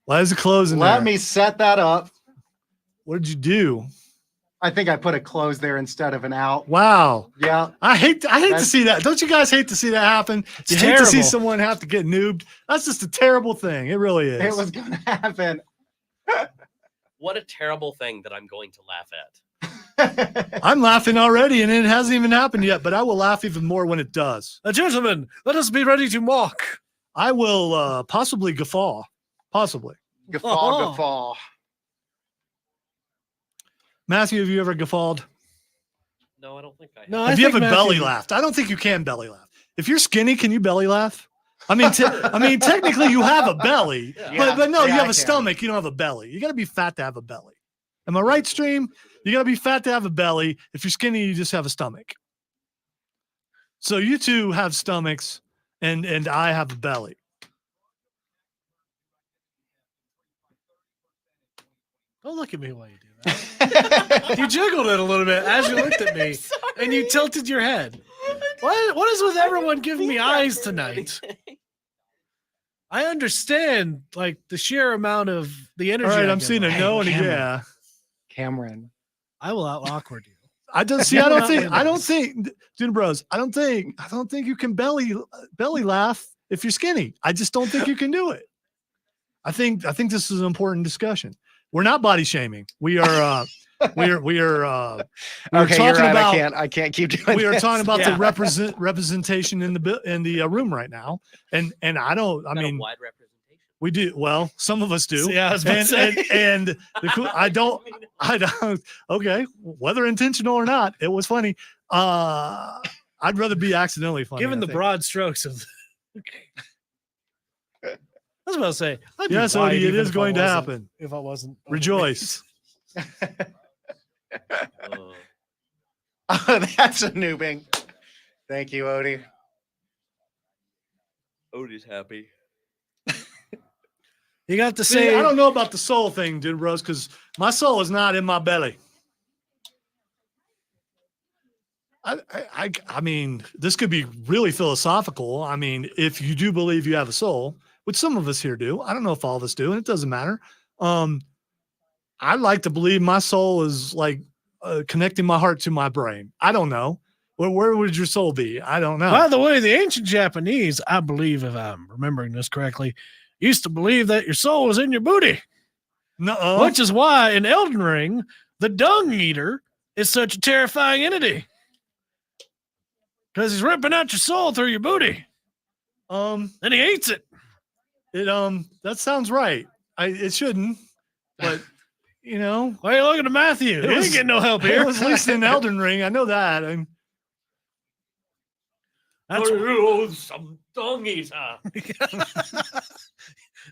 Why is it closing Let there? me set that up. What did you do? I think I put a close there instead of an out. Wow. Yeah. I hate to That's- see that. Don't you guys hate to see that happen? It's You hate to see terrible. someone have to get noobed. That's just a terrible thing. It really is. It was going to happen. What a terrible thing that I'm going to laugh at. I'm laughing already, and it hasn't even happened yet, but I will laugh even more when it does. Gentlemen, let us be ready to mock. I will possibly guffaw. Possibly. Guffaw, guffaw. Matthew, have you ever guffawed? No, I don't think I have. No, Have you think ever belly Matthew- laughed? I don't think you can belly laugh. If you're skinny, can you belly laugh? I mean, technically you have a belly, Yeah. but no, Yeah, you I have a can. stomach. You don't have a belly. You got to be fat to have a belly. Am I right, Stream? You got to be fat to have a belly. If you're skinny, you just have a stomach. So you two have stomachs, and I have a belly. Don't look at me while you do that. You jiggled it a little bit as you looked at me, and you tilted your head. What is with everyone giving me eyes tonight? I understand, like, the sheer amount of the All energy. right, I I'm give seeing a off. no and a Cameron. yeah. Cameron. I will out awkward you. I don't see. I don't Not think, Junior Bros. I don't think you can belly laugh if you're skinny. I just don't think you can do it. I think this is an important discussion. We're not body shaming. We are we're Okay, talking you're right. about I can't keep doing we are this. talking about Yeah. the representation in the room right now, and I don't. I Got a mean, wide representation. we do. Well, some of us do. Yeah, I was about to say. And I don't. Okay, whether intentional or not, it was funny. I'd rather be accidentally funny. Given I the think. broad strokes of. I was about to say. I'd be Yes, wide Odie, it even is if I going to wasn't- happen. If I wasn't Rejoice. Oh. Oh, that's a noobing. Thank you, Odie. Odie's happy. You got to See, say. I don't know about the soul thing, dude, Rose, because my soul is not in my belly. I mean, this could be really philosophical. I mean, if you do believe you have a soul, which some of us here do, I don't know if all of us do, and it doesn't matter. I'd like to believe my soul is like connecting my heart to my brain. I don't know. Where would your soul be? I don't know. By the way, the ancient Japanese, I believe, if I'm remembering this correctly, used to believe that your soul was in your booty, Nuh-uh. which is why in Elden Ring, the dung eater is such a terrifying entity. Because he's ripping out your soul through your booty, and he eats it. That sounds right. It shouldn't, but you know, Why are you looking at Matthew? He ain't getting no help it here. was at least in Elden Ring. I know that. And That's, some dung eater.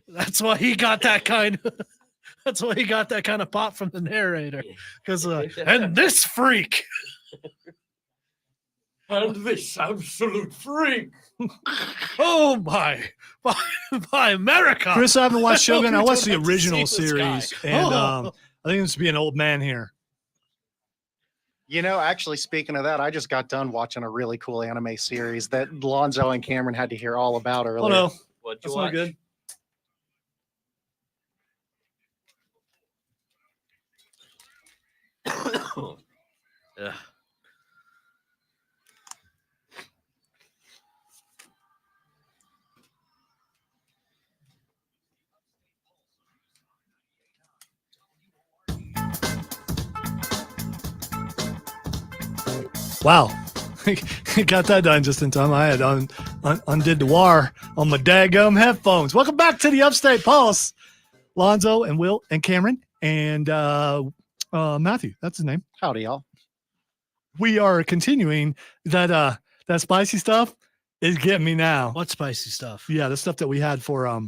that's why he got that kind of. That's why he got that kind of pop from the narrator. Because and this freak. And this absolute freak. Oh my America. Chris, I haven't watched Shogun. I You're watched the talking about to original see this guy. series, and Oh. I think it's to be an old man here. You know, actually, speaking of that, I just got done watching a really cool anime series that Lonzo and Cameron had to hear all about earlier. Oh no, What'd that's you not watch? good. Ugh. Wow. Got that done just in time. I had undid the wire on my daggum headphones. Welcome back to the Upstate Pulse. Lonzo and Will and Cameron and Matthew. That's his name. Howdy, y'all. We are continuing that spicy stuff is getting me now. What spicy stuff? Yeah, the stuff that we had for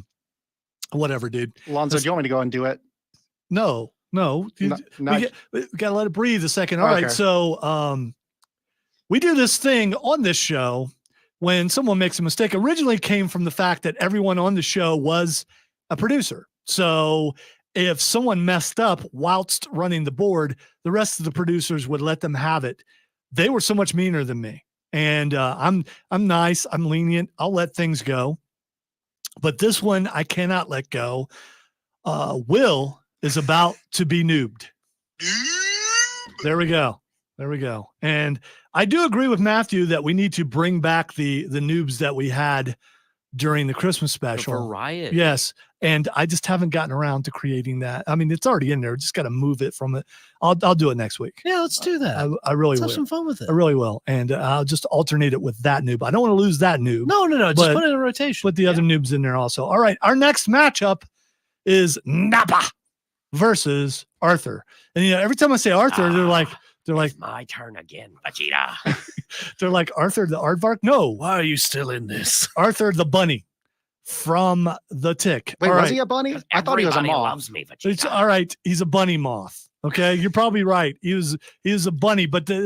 whatever, dude. Lonzo, do you want me to go and do it? No. No, We gotta let it breathe a second. All right. Okay. So we do this thing on this show when someone makes a mistake. Originally came from the fact that everyone on the show was a producer. So if someone messed up whilst running the board, the rest of the producers would let them have it. They were so much meaner than me. And I'm nice. I'm lenient. I'll let things go. But this one I cannot let go. Will is about to be noobed. There we go. And I do agree with Matthew that we need to bring back the noobs that we had during the Christmas special. For Riot. Yes. And I just haven't gotten around to creating that. I mean, it's already in there. Just got to move it from it. I'll do it next week. Yeah, let's do that. I really Let's have will. some fun with it. I really will. And I'll just alternate it with that noob. I don't want to lose that noob. No. Just But- put it in a rotation. Put the other noobs in there also. All right. Our next matchup is Nappa versus Arthur. And every time I say Arthur, they're like, It's my turn again, Vegeta. they're like Arthur the Aardvark. No, Why are you still in this? Arthur the bunny from the Tick. Wait, All was right. he a bunny? I thought he was a Everybody moth. loves me, It's Vegeta. all right. He's a bunny moth. Okay, you're probably right. He was a bunny, but he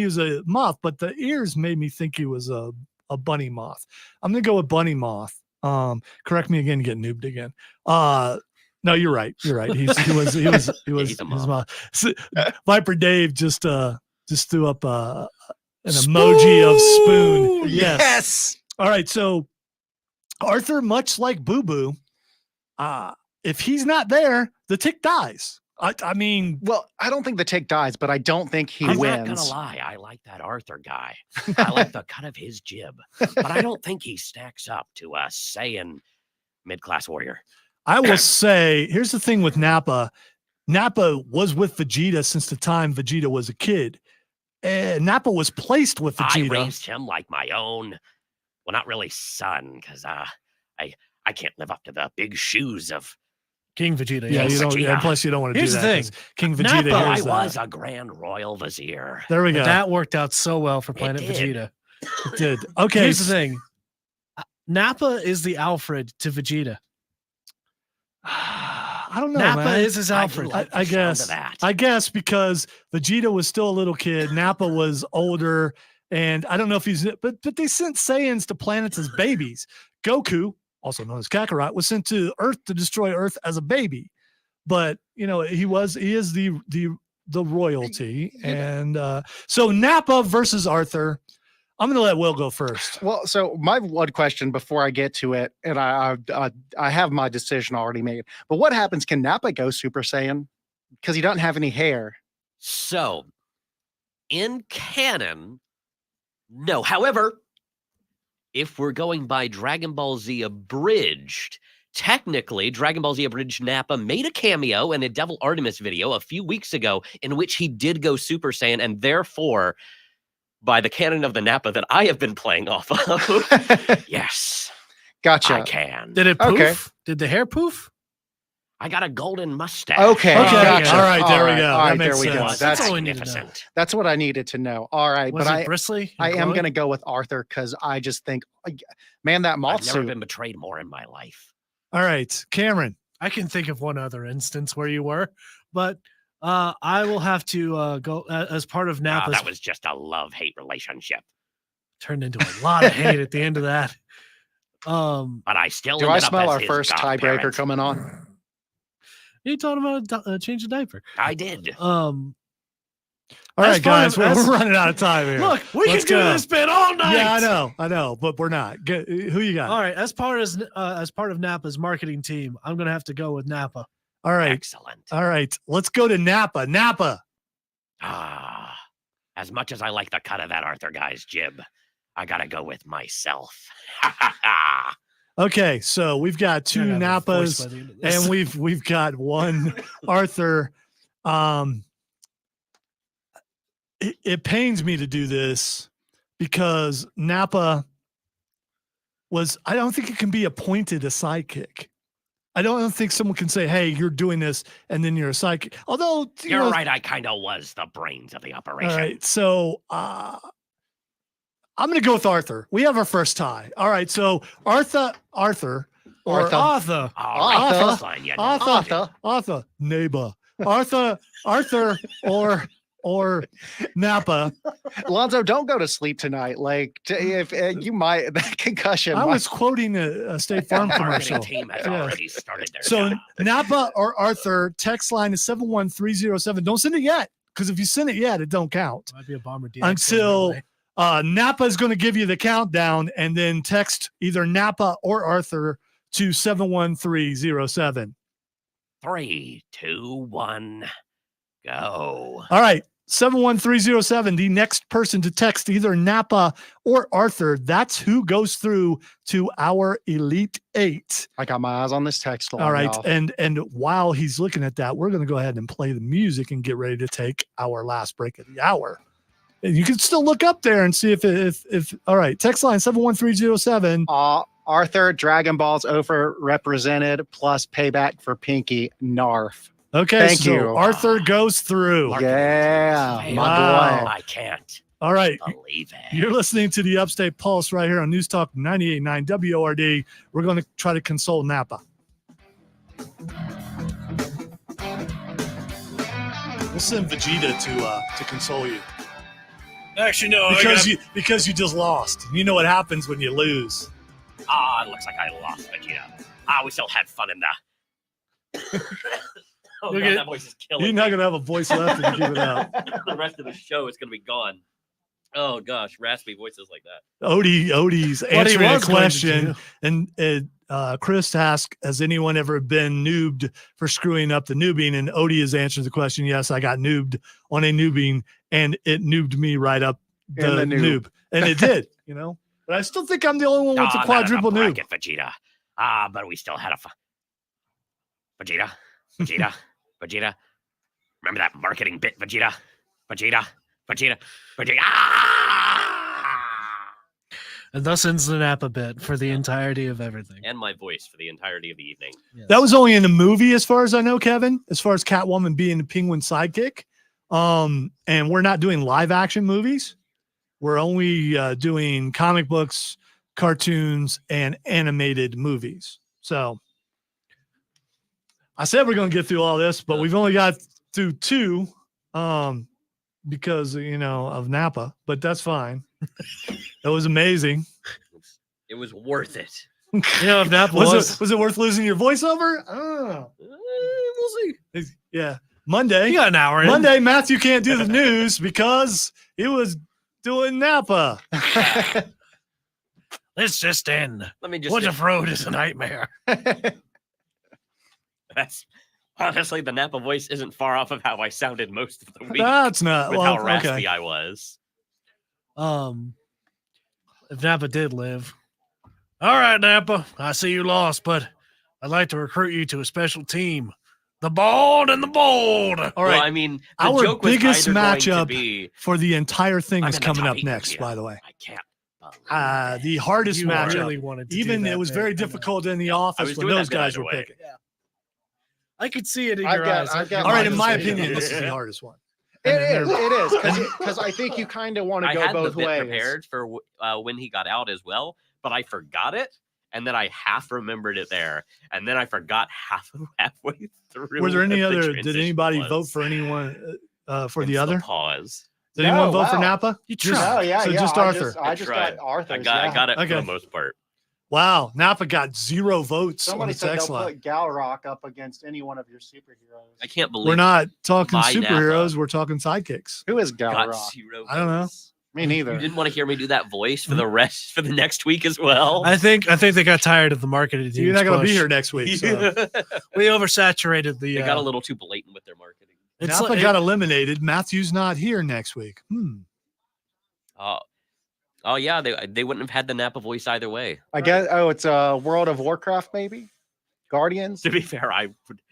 was a moth, but the ears made me think he was a bunny moth. I'm gonna go with bunny moth. Correct me again, get noobed again. No, you're right. He was He's a moth. So, Viper Dave just threw up an emoji of spoon. Yes. All right. So Arthur, much like Boo Boo, if he's not there, the Tick dies. I mean, Well, I don't think the Tick dies, but I don't think he I'm wins. not gonna lie, I like that Arthur guy. I like the cut of his jib, but I don't think he stacks up to a Saiyan mid-class warrior. I will say, here's the thing with Nappa. Nappa was with Vegeta since the time Vegeta was a kid. And Nappa was placed with I Vegeta. raised him like my own, well, not really son, because I can't live up to the big shoes of King Vegeta. Yeah, yes. you don't. Vegeta. And plus, you don't want to Here's do the that. thing. 'Cause King Nappa, Vegeta. I hears was that. a Grand Royal Vizier. There we go. That worked out so well for Planet did. Vegeta. It did. Okay. Here's the thing. Nappa is the Alfred to Vegeta. I don't know, Nappa man. is his I do Alfred. like the I sound guess. of that. I guess because Vegeta was still a little kid, Nappa was older, and I don't know if he's. But they sent Saiyans to planets as babies. Goku, also known as Kakarot, was sent to Earth to destroy Earth as a baby. But he is the royalty, and so Nappa versus Arthur. I'm gonna let Will go first. Well, so my one question before I get to it, and I have my decision already made. But what happens? Can Nappa go Super Saiyan? Because he doesn't have any hair. So, in canon, no. However, if we're going by Dragon Ball Z Abridged, technically, Dragon Ball Z Abridged Nappa made a cameo in a Devil Artemis video a few weeks ago in which he did go Super Saiyan, and therefore, by the canon of the Nappa that I have been playing off of, yes, Gotcha. I can. Did it poof? Okay. Did the hair poof? I got a golden mustache. Okay. Okay. Gotcha. All right. There we go. All That right. There makes we go. sense. That's all we need to know. Magnificent. That's what I needed to know. All right. Was But it bristly? I and am glowing? going to go with Arthur because I just think, man, that moth I've never suit. been betrayed more in my life. All right, Cameron. I can think of one other instance where you were, but I will have to go as part of Napa's. That was just a love-hate relationship. Turned into a lot of hate at the end of that. But I still Do I ended up smell as our his first tiebreaker godparent. coming on? You talking about change the diaper? I did. All As right, far guys, as- we're running out of time here. Look, we Let's can do go. this bit all night. Yeah, I know, but we're not. Who you got? All right, as part of Napa's marketing team, I'm gonna have to go with Napa. All right, Excellent. all right. Let's go to Napa. Napa. As much as I like the cut of that Arthur guy's jib, I gotta go with myself. Okay, so we've got two You're gonna have a voice Napas, by the end of this. and we've got one Arthur. It pains me to do this because Napa I don't think it can be appointed a sidekick. I don't think someone can say, hey, you're doing this, and then you're a sidekick. Although, You're right, I kind of was the brains of the operation. All right, so I'm going to go with Arthur. We have our first tie. All right, so Arthur, or Arthur. Arthur. All right, Arthur. that's fine, you know. Arthur, neighbor, Arthur, or Napa. Alonzo, don't go to sleep tonight. Like, if you might, that concussion. I might- was quoting a State Farm The commercial. marketing team has Yeah. already started their So job. Napa or Arthur, text line is 71307. Don't send it yet, because if you send it yet, it don't count. Might be a bomber DX Until going that way. Napa is going to give you the countdown, and then text either Napa or Arthur to 71307. 3, 2, 1, go. All right, 71307. The next person to text either Napa or Arthur, that's who goes through to our Elite Eight. I got my eyes on this text line. All right, y'all. and while he's looking at that, we're going to go ahead and play the music and get ready to take our last break of the hour. And you can still look up there and see if all right, text line 71307. Arthur, Dragon Ball's overrepresented plus payback for Pinky, Narf. Okay, Thank so you. Arthur goes through. Yeah, Hey, my Wow. boy. I can't All right, believe it. you're listening to the Upstate Pulse right here on News Talk 98.9 WORD. We're going to try to console Napa. We'll send Vegeta to console you Actually, no. because you just lost. You know what happens when you lose. It looks like I lost Vegeta. We still had fun in the. Oh, Look God, at- that voice is killing You're me. not going to have a voice left if you give it out. The rest of the show is going to be gone. Oh gosh, raspy voices like that. Odie's What he answering a was going to question, do. and Chris asked, "Has anyone ever been noobed for screwing up the noobing?" And Odie has answered the question. Yes, I got noobed on a noobing, and it noobed me right up In the the noob. noob, and it did. But I still think I'm the only one with a Not quadruple enough noob. bracket, Vegeta. But we still had a fun. Vegeta. Remember that marketing bit, Vegeta? And thus ends the Napa bit for the entirety of everything. And my voice for the entirety of the evening. That was only in the movie, as far as I know, Kevin. As far as Catwoman being the Penguin sidekick, and we're not doing live action movies. We're only doing comic books, cartoons, and animated movies. So I said we're going to get through all this, but we've only got through two, because of Napa. But that's fine. It was amazing. It was worth it. If Napa Was it worth losing your voiceover? Oh, We'll see. yeah. Monday. you got an hour in. Monday, Matthew can't do the news because he was doing Napa. Let's just end. Let me just. What if road is a nightmare? That's honestly the Napa voice isn't far off of how I sounded most of the week. That's not with well, how raspy okay. I was. If Napa did live. All right, Napa. I see you lost, but I'd like to recruit you to a special team. The Bald and the Bold. All Well, right. I mean, the Our joke was biggest either going to matchup be, for the entire thing I'm is in the coming top up eight, next, Vegeta. by the way. I can't. believe The it. hardest You matchup. really wanted to do that bit, I know. It was very difficult in the office I was when doing those that bit guys either were way. picking. I could see it in I've your got- eyes. I've got All right, mine in my is- opinion, this is the hardest one. It And then is because I think you kind of want to I go had the both bit ways. prepared for when he got out as well, but I forgot it, and then I half remembered it there, and then I forgot halfway through. Were there any what the other? Did transition anybody was. vote for anyone for Hence the other? pause? Did anyone No, vote for wow. Napa? You Just- tried. Oh yeah, so yeah. just I Arthur. I just got tried. Arthur's. I got it for Okay. the most part. Wow, Napa got 0 votes Somebody on the said text they'll line. put Galrock up against any one of your superheroes. I can't believe We're not talking My superheroes. Napa. We're talking sidekicks. Who is got Galrock? 0 I don't know. votes. Me neither. You didn't want to hear me do that voice for the rest for the next week as well. I think they got tired of the marketing. You're not going to be push. here next week. So. We oversaturated the. They got a little too blatant with their marketing. It's Napa like, got eliminated. Matthew's not here next week. Oh yeah, they wouldn't have had the Napa voice either way. I guess. Oh, it's World of Warcraft, maybe. Guardians. To be fair, I would,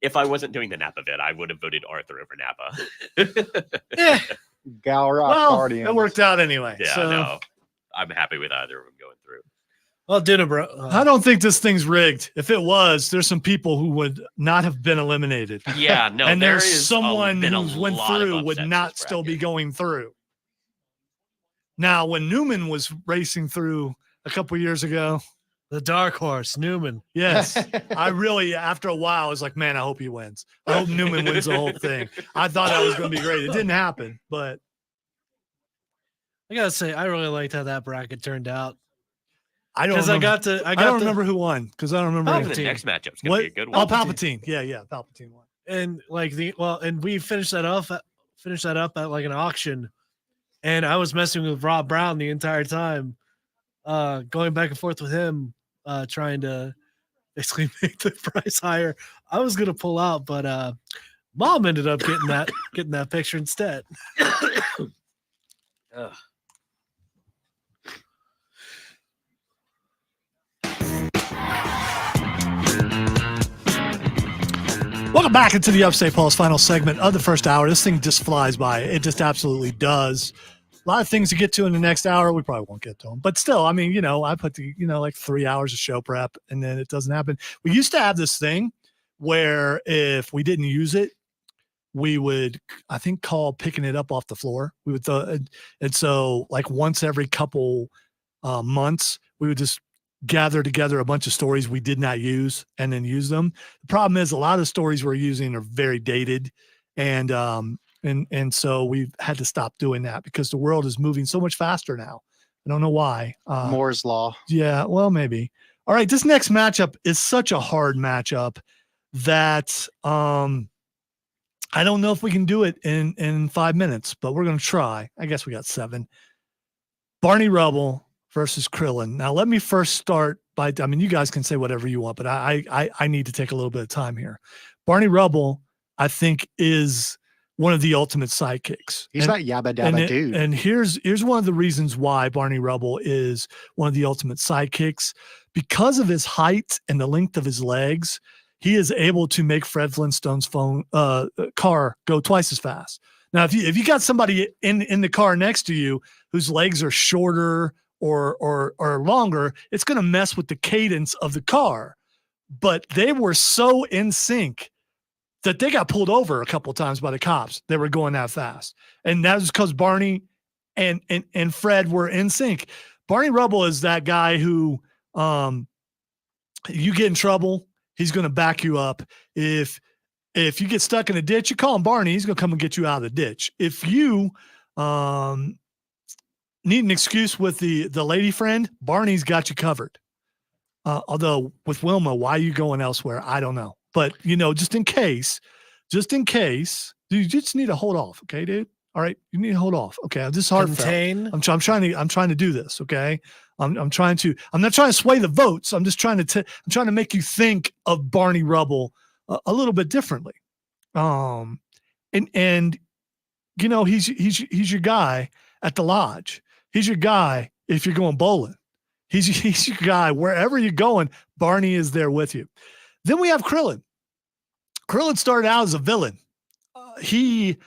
if I wasn't doing the Napa vid, I would have voted Arthur over Napa. eh, Galrock Well, Guardians. it worked out anyway. Yeah, so no, I'm happy with either of them going through. well, dinner, bro. I don't think this thing's rigged. If it was, there's some people who would not have been eliminated. Yeah, no, and there there's is someone been a who went lot of through would upsets in not this still be bracket. going through. Now, when Newman was racing through a couple years ago, The dark horse, Newman. yes, I really, after a while, I was like, man, I hope he wins. I hope Newman wins the whole thing. I thought that was going to be great. It didn't happen, but I gotta say, I really liked how that bracket turned out I don't because remember. I don't remember who won because I don't remember. I any- think the Palpatine. next matchup's gonna What? be a good Oh, one. Palpatine. Yeah, Palpatine won. and like and we finished that up at like an auction, and I was messing with Rob Brown the entire time, going back and forth with him, trying to basically make the price higher. I was gonna pull out, but Mom ended up getting that picture instead. Ugh. Welcome back into the Upstate Pulse final segment of the first hour. This thing just flies by. It just absolutely does. A lot of things to get to in the next hour. We probably won't get to them, but still, I mean, I put like 3 hours of show prep and then it doesn't happen. We used to have this thing where if we didn't use it, we would, I think, call picking it up off the floor. We would, and so like once every couple months, we would just gather together a bunch of stories we did not use and then use them. The problem is a lot of stories we're using are very dated, and so we've had to stop doing that because the world is moving so much faster now. I don't know why. Moore's Law. Yeah, well, maybe. All right, this next matchup is such a hard matchup that I don't know if we can do it in 5 minutes, but we're going to try. I guess we got 7. Barney Rubble versus Krillin. Now, let me first start by, I mean, you guys can say whatever you want, but I need to take a little bit of time here. Barney Rubble, I think, is one of the ultimate sidekicks. He's that yabba dabba dude. And here's one of the reasons why Barney Rubble is one of the ultimate sidekicks. Because of his height and the length of his legs, he is able to make Fred Flintstone's car go twice as fast. Now, if you got somebody in the car next to you whose legs are shorter or longer, it's going to mess with the cadence of the car. But they were so in sync that they got pulled over a couple of times by the cops. They were going that fast. And that was because Barney and Fred were in sync. Barney Rubble is that guy who you get in trouble, he's going to back you up. If you get stuck in a ditch, you call him Barney, he's going to come and get you out of the ditch. If you need an excuse with the lady friend, Barney's got you covered. Although with Wilma, why are you going elsewhere? I don't know. But, just in case, you just need to hold off. Okay, dude. All right. You need to hold off. Okay. This is hard. Contain. I'm trying to do this. Okay. I'm not trying to sway the votes. I'm just trying to make you think of Barney Rubble a little bit differently. And he's your guy at the lodge. He's your guy if you're going bowling. He's your guy wherever you're going. Barney is there with you. Then we have Krillin. Krillin started out as a villain. He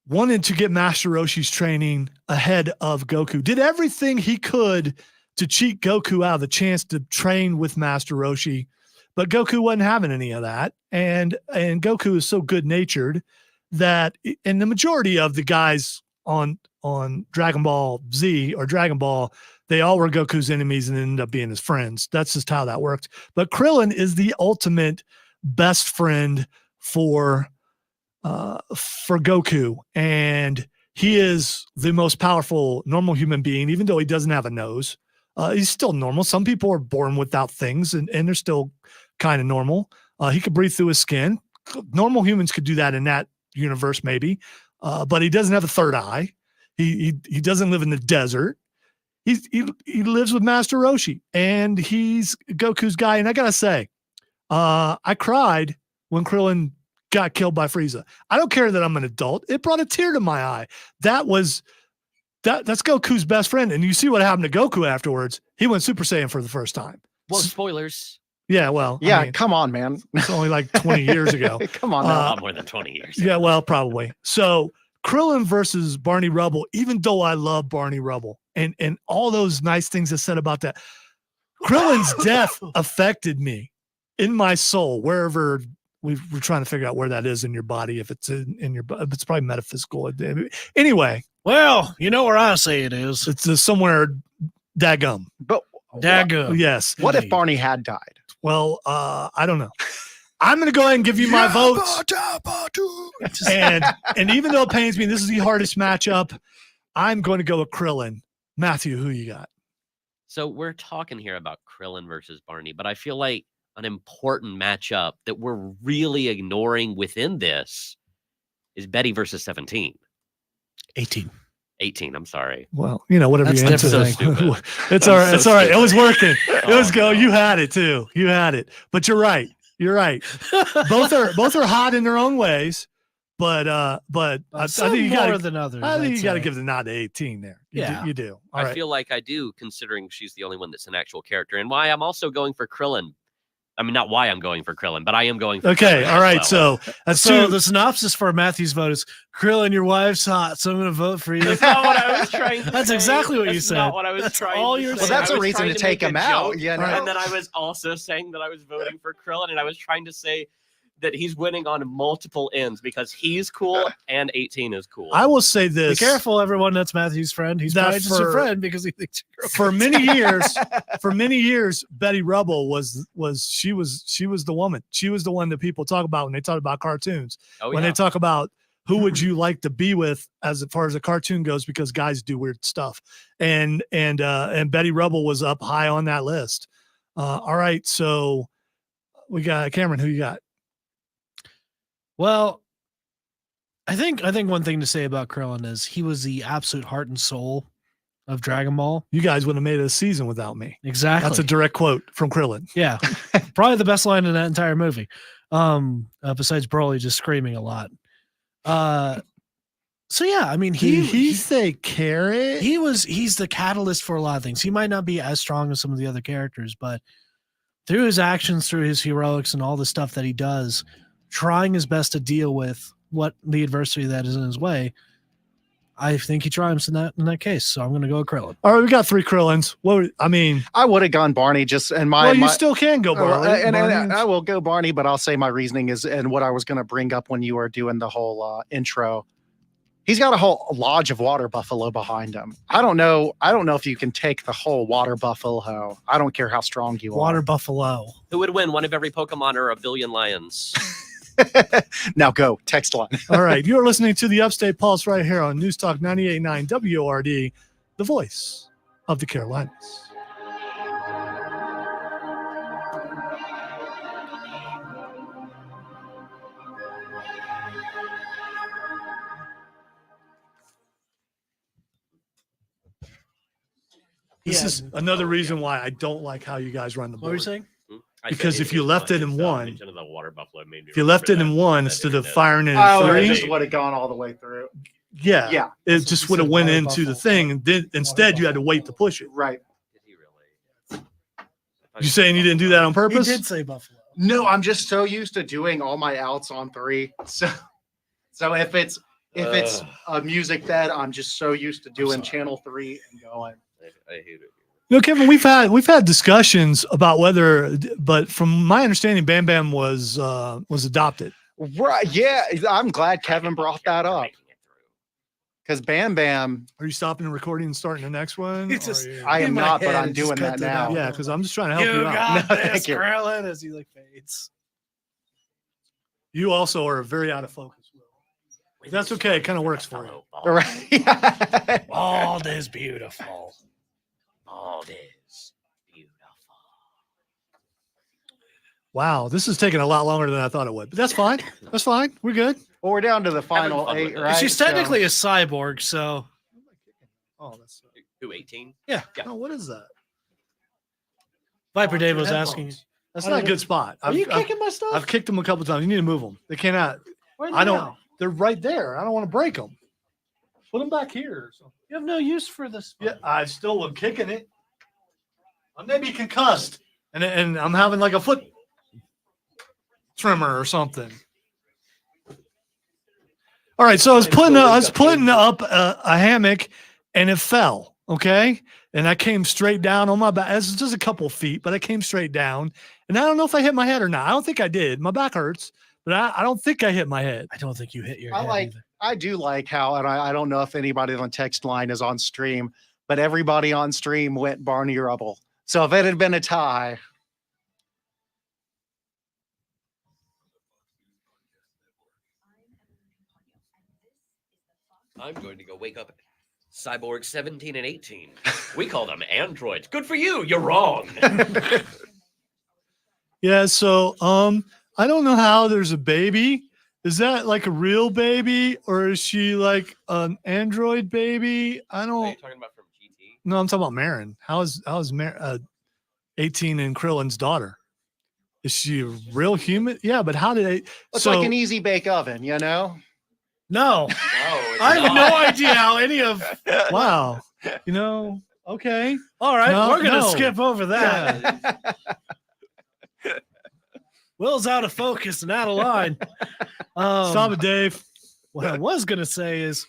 wanted to get Master Roshi's training ahead of Goku. Did everything he could to cheat Goku out of the chance to train with Master Roshi. But Goku wasn't having any of that. And Goku is so good natured that, and the majority of the guys on Dragon Ball Z or Dragon Ball, they all were Goku's enemies and ended up being his friends. That's just how that worked. But Krillin is the ultimate best friend for Goku, and he is the most powerful normal human being, even though he doesn't have a nose. He's still normal. Some people are born without things, and they're still kind of normal. He could breathe through his skin. Normal humans could do that in that universe, maybe, but he doesn't have a third eye. He doesn't live in the desert. He lives with Master Roshi, and he's Goku's guy. And I gotta say, I cried when Krillin got killed by Frieza. I don't care that I'm an adult. It brought a tear to my eye. That's Goku's best friend. And you see what happened to Goku afterwards. He went Super Saiyan for the first time. Well, spoilers. Yeah, well. Yeah, I mean, come on, man. it's only like 20 years ago. Come on A now. lot more than 20 years. Yeah, well, probably. So Krillin versus Barney Rubble, even though I love Barney Rubble and all those nice things I said about that, Krillin's death affected me in my soul, wherever we're trying to figure out where that is in your body. If it's in your, it's probably metaphysical. Anyway, Well, you know where I say it is. it's somewhere daggum. But Dago. Yes. what if Indeed. Barney had died? Well, I don't know. I'm going to go ahead and give you my votes. And even though it pains me, this is the hardest matchup. I'm going to go with Krillin. Matthew, who you got? So we're talking here about Krillin versus Barney, but I feel like an important matchup that we're really ignoring within this is Betty versus 17. 18. 18, I'm sorry. Well, whatever That's you answer. so stupid. It's I'm all right. so It's all right. It stupid. was working. It was Oh, go. no. You had it too. You had it. But you're right. You're right. Both are hot in their own ways. But I Some think you more got than others. I think I'd you got to say. give the nod to 18 there. Yeah. You do. All I right. feel like I do, considering she's the only one that's an actual character, and why I'm also going for Krillin. I mean, not why I'm going for Krillin, but I am going for Okay. Krillin All as right. well. So that's So two. the synopsis for Matthew's vote is Krillin, your wife's hot, so I'm going to vote for you. That's not what I was trying to That's say. exactly what you That's said. not what I was That's trying all to you're say. Well, that's I a was reason trying to make take a him out. joke, You know? And then I was also saying that I was voting for Krillin, and I was trying to say that he's winning on multiple ends because he's cool and 18 is cool. I will say Be this. careful, everyone. That's Matthew's friend. He's That probably just your for- friend because he thinks you're a For girl. many years, Betty Rubble was the woman. She was the one that people talk about when they talk about cartoons. oh, When yeah. they talk about who would you like to be with as far as a cartoon goes, because guys do weird stuff. And Betty Rubble was up high on that list. All right. So we got Cameron, who you got? Well, I think one thing to say about Krillin is he was the absolute heart and soul of Dragon Ball. You guys wouldn't have made it a season without me. Exactly. That's a direct quote from Krillin. Yeah, probably the best line in that entire movie. Besides Broly just screaming a lot. So yeah, I mean, Did he say carrot? he's the catalyst for a lot of things. He might not be as strong as some of the other characters, but through his actions, through his heroics, and all the stuff that he does, trying his best to deal with what the adversity that is in his way, I think he triumphs in that case. So I'm going to go with Krillin. All right, we got 3 Krillins. I would have gone Barney just and my. Well, you my still can go Barney. and Barney. I will go Barney, but I'll say my reasoning is, and what I was going to bring up when you were doing the whole intro. He's got a whole lodge of water buffalo behind him. I don't know if you can take the whole water buffalo. I don't care how strong you Water Buffalo. Who would win, one of every Pokemon or a billion lions? are. Now go text line. All right, you're listening to the Upstate Pulse right here on News Talk 98.9 WORD, the voice of the Carolinas. This Yeah. is another reason why I don't like how you guys run the What were you board. saying? I Because said if you his left it in mention one- of the water buffalo made me If you left it remember in that- one that instead of internet. firing it in Oh, it 3, just would have gone all the way through. yeah, Yeah, it That's what just you would have said, went water into the buffalo. thing, and then instead you had to wait to push it. right. Did he really? You saying you didn't do that on He purpose? did say Buffalo. No, I'm just so used to doing all my outs on 3. So if it's a music bed, I'm just so used to doing sorry. channel 3 and going. I hate it. No, Kevin, we've had discussions about whether, but from my understanding, Bam Bam was adopted. Right. Yeah. I'm glad Kevin brought that up. Because Bam Bam, Are you stopping the recording and starting the next one? It's just- Or you- I am In my not, but head, I'm it just doing cut that to now. that. yeah, because I'm just trying to help you out. got No, this, thank you. Krillin, as he like fades. You also are very out of focus. That's okay. It kind of works for you. Right. Bald is beautiful. Bald is beautiful. Wow, this is taking a lot longer than I thought it would, but that's fine. That's fine. We're good. Well, we're down to the final fun with 8, it. right? She's technically a cyborg, so Oh, that's Who 18? oh, what is that? Viper Oh, Dave your was headphones. asking. That's I not a don't good spot. Are you kicking my stuff? I've kicked them a couple times. You need to move them. They cannot. Where are I they don't. now? They're right there. I don't want to break them. Put them back here. Or something. You have no use for this. Yeah, I still am kicking it. I may be concussed, and I'm having like a foot trimmer or something. All right, so I was putting up a hammock, and it fell. Okay, and I came straight down on my back. It's just a couple feet, but I came straight down, and I don't know if I hit my head or not. I don't think I did. My back hurts, but I don't think I hit my head. I don't think you hit your I head like- either. I do like how, and I don't know if anybody on the text line is on stream, but everybody on stream went Barney Rubble. So if it had been a tie, I'm going to go wake up Cyborg 17 and 18. We call them androids. Good for you. You're wrong. Yeah, so I don't know how there's a baby. Is that like a real baby or is she like an android baby? I Are don't you talking about from GT? No, I'm talking about Marin. How is 18 and Krillin's daughter? Is she a real human? Yeah, but how did they it's so like an easy bake oven, you know? No, No, it's I have not. no idea how any of. wow. You know, okay. All right, No, we're gonna no. skip over that. Yeah. Will's out of focus and out of line. Stop it, Dave. What I was gonna say is,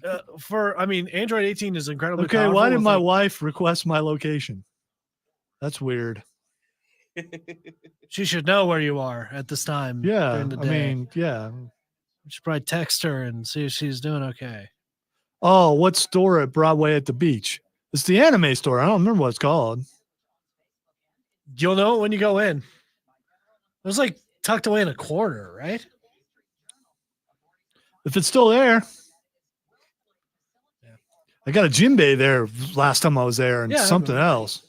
Android 18 is incredibly. Okay, powerful why did with, my like- wife request my location? That's weird. She should know where you are at this time. Yeah, during the I day. mean, yeah. You should probably text her and see if she's doing okay. Oh, what store at Broadway at the beach? It's the anime store. I don't remember what it's called. You'll know it when you go in. It was like tucked away in a corner, right? If it's still there. Yeah. I got a Jinbei there last time I was there and Yeah, I something remember. else.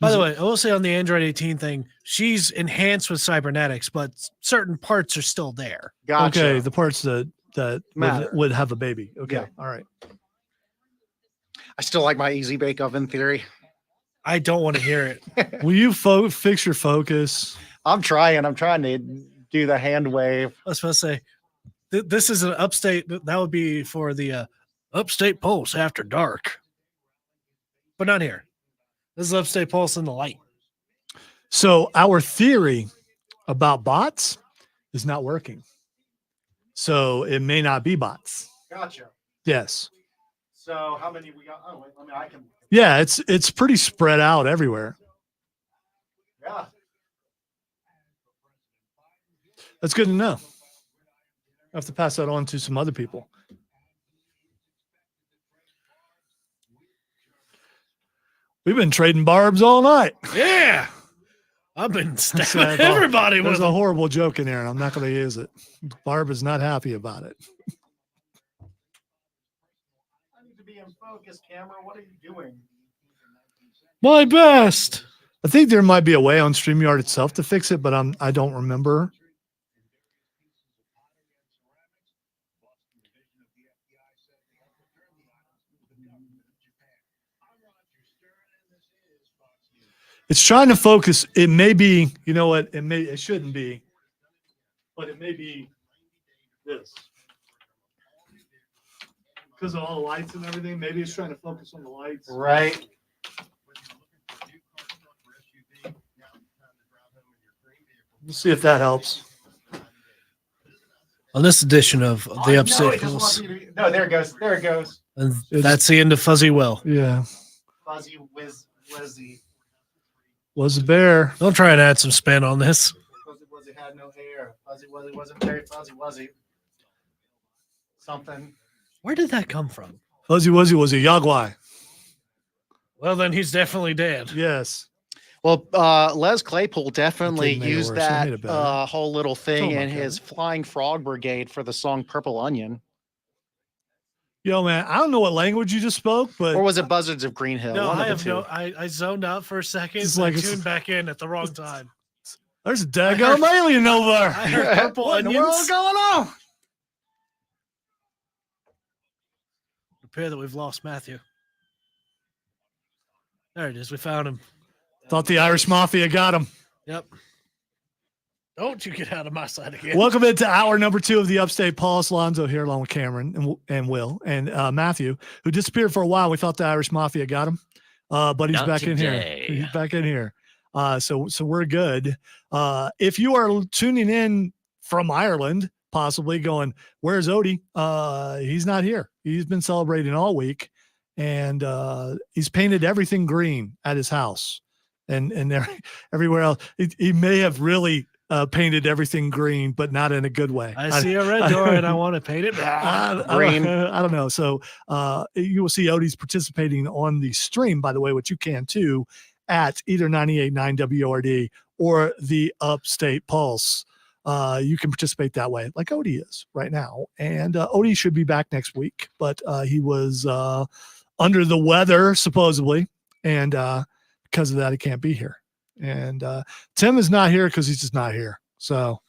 By the way, I will say on the Android 18 thing, she's enhanced with cybernetics, but certain parts are still there. Gotcha. Okay, the parts that Matter. would have a baby. Okay, Yeah. all right. I still like my easy bake oven theory. I don't want to hear it. Will you fix your focus? I'm trying to do the hand wave. I was supposed to say, this is an upstate. That would be for the Upstate Pulse after dark, but not here. This is Upstate Pulse in the light. So our theory about bots is not working. So it may not be bots. Gotcha. Yes. So how many we got? Oh, wait, I can. Yeah, it's pretty spread out everywhere. Yeah. That's good to know. I have to pass that on to some other people. We've been trading barbs all night. Yeah, I've been stabbing Sad. everybody with There's a horrible joke in there, and I'm not going to use it. Barb is not happy about it. I need to be in focus, camera. What are you doing? my best. I think there might be a way on StreamYard itself to fix it, but I don't remember. It's trying to focus. It may be, you know what? It shouldn't be, but it may be this. Because of all the lights and everything, maybe it's trying to focus on the lights. Right. We'll see if that helps. On this edition of the Upstate Pulse, No, there it goes. There it goes. and that's the end of Fuzzy Will. Yeah. Fuzzy Wizzy. Was a bear. Don't try and add some spin on this. Fuzzy Wuzzy had no hair. Fuzzy Wuzzy wasn't very fuzzy wuzzy. Something. Where did that come from? Fuzzy Wuzzy was a Yagwai. Well, then he's definitely dead. Yes. Well, Les Claypool definitely Didn't make it used worse. I made it that better. whole little thing Oh my in his Flying Frog Brigade for the song Purple Onion. Yo, man, I don't know what language you just spoke, but Or was it Buzzards of Green Hill? No, One I of the have two. no. I zoned out for a second. It's And like I it's- tuned back in at the wrong time. there's a daggone alien over I there. heard purple What in the world onions. going on? Appear that we've lost Matthew. There it is. We found him. Thought the Irish Mafia got him. Yep. Don't you get out of my side again. Welcome into hour number 2 of the Upstate Pulse. Lonzo here along with Cameron and Will and Matthew, who disappeared for a while. We thought the Irish Mafia got him, but he's Not back in here. today. He's back in here. So we're good. If you are tuning in from Ireland, possibly going, where's Odie? He's not here. He's been celebrating all week, and he's painted everything green at his house and everywhere else. He may have really painted everything green, but not in a good way. I see a red door and I want to paint it. Green. I don't know. So you will see Odie's participating on the stream, by the way, which you can too, at either 98.9 WORD or the Upstate Pulse. You can participate that way, like Odie is right now. And Odie should be back next week, but he was under the weather, supposedly. And because of that, he can't be here. And Tim is not here because he's just not here. So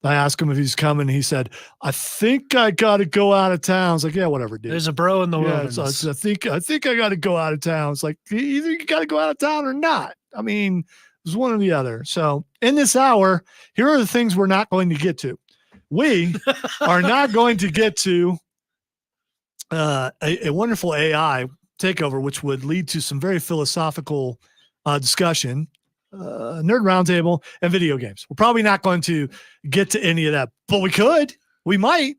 I asked him if he's coming. He said, I think I got to go out of town. I was like, yeah, whatever, dude. There's a bro in the Yeah, wilderness. so I think I got to go out of town. It's like either you got to go out of town or not. I mean, it was one or the other. So in this hour, here are the things we're not going to get to. We are not going to get to a wonderful AI takeover, which would lead to some very philosophical discussion, nerd roundtable, and video games. We're probably not going to get to any of that, but we could. We might.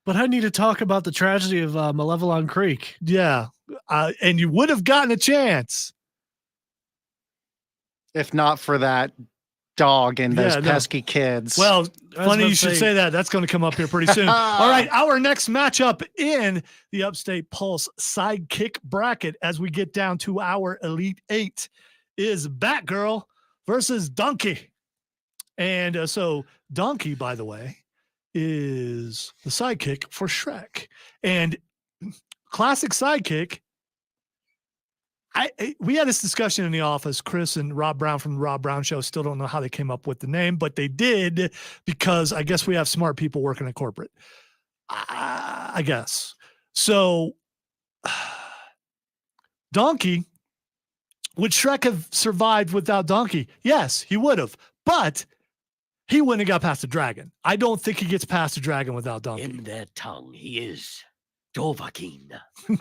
But I need to talk about the tragedy of Malevelon Creek. Yeah. And you would have gotten a chance. If not for that dog and those Yeah, no. pesky kids. Well, I was funny about you to should say that. That's going to come up here pretty soon. All right. Our next matchup in the Upstate Pulse Sidekick bracket as we get down to our Elite 8 is Batgirl versus Donkey. And so Donkey, by the way, is the sidekick for Shrek. And classic sidekick. We had this discussion in the office. Chris and Rob Brown from the Rob Brown Show still don't know how they came up with the name, but they did because I guess we have smart people working at corporate. I guess. So Donkey, would Shrek have survived without Donkey? Yes, he would have, but he wouldn't have got past the dragon. I don't think he gets past the dragon without Donkey. In their tongue, he is Dovahkiin,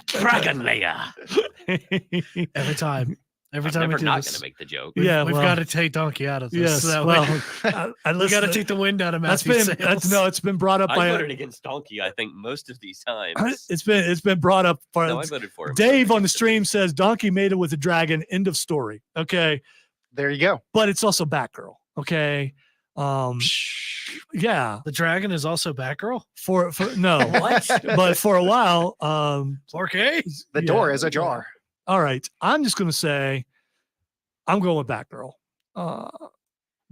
Dragon Layer. Every time. Every I'm time we never do not this. going to make the joke. We've, Yeah, we've well, got to take Donkey out of this. Yes, so well, we got to listen, take the wind out of that's Matthew's been sails. it's been brought up I by voted against Donkey, I think, most of these times. it's been brought up for No, I voted for him. Dave on the stream says Donkey made it with the dragon. End of story. Okay, there you go. but it's also Batgirl. Okay, yeah. The dragon is also Batgirl? For no, What? but for a while, 4K? The yeah, door is yeah. ajar. All right, I'm just gonna say I'm going with Batgirl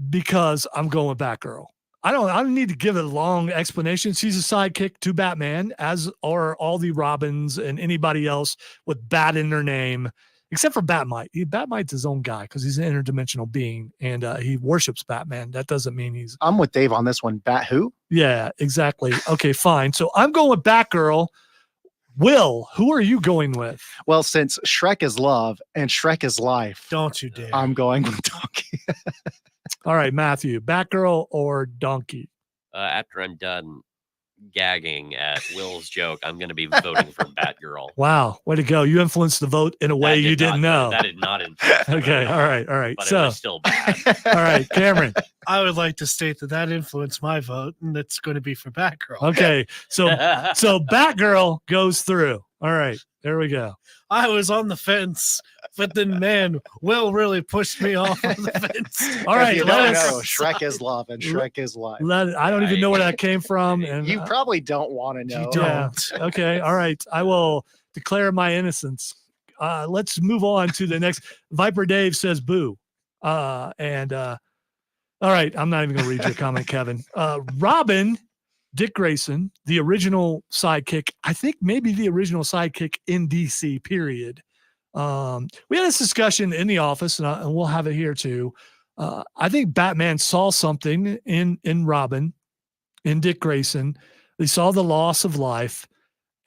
because I'm going with Batgirl. I don't need to give a long explanation. She's a sidekick to Batman, as are all the Robins and anybody else with Bat in their name, except for Batmite. Batmite's his own guy because he's an interdimensional being and he worships Batman. That doesn't mean he's I'm with Dave on this one. Bat who? yeah, exactly. Okay, fine. So I'm going with Batgirl. Will, who are you going with? Well, since Shrek is love and Shrek is life, Don't you dare. I'm going with Donkey. All right, Matthew, Batgirl or Donkey? After I'm done gagging at Will's joke, I'm going to be voting for Batgirl. Wow, way to go. You influenced the vote in a way That you did didn't not- know. That did not influence the Okay, vote, all right. But it So, was still bad. all right, Cameron, I would like to state that influenced my vote, and it's going to be for Batgirl. Okay, so Batgirl goes through. All right, there we go. I was on the fence, but then, man, Will really pushed me off of the fence. All right, You let don't us- know. Shrek is love and Shrek is life. I don't even know where that came from. And You probably don't want to know. don't. Okay. All right. I will declare my innocence. Let's move on to the next. Viper Dave says boo. All right. I'm not even going to read your comment, Kevin. Robin, Dick Grayson, the original sidekick. I think maybe the original sidekick in DC, period. We had this discussion in the office, and we'll have it here too. I think Batman saw something in Robin, in Dick Grayson. They saw the loss of life.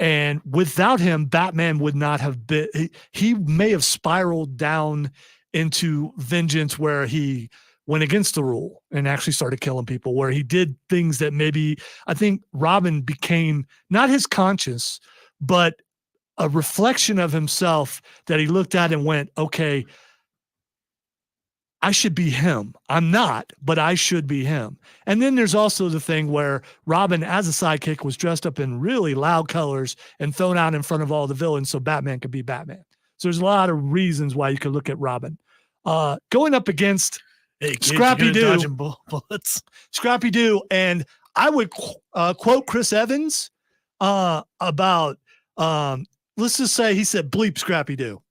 And without him, Batman would not have been, he may have spiraled down into vengeance where he went against the rule and actually started killing people, where he did things that maybe, I think Robin became not his conscience, but a reflection of himself that he looked at and went, okay, I should be him. I'm not, but I should be him. And then there's also the thing where Robin, as a sidekick, was dressed up in really loud colors and thrown out in front of all the villains so Batman could be Batman. So there's a lot of reasons why you could look at Robin. Going up against Scrappy Doo, bullets. Scrappy Doo, and I would quote Chris Evans about, let's just say he said bleep Scrappy Doo.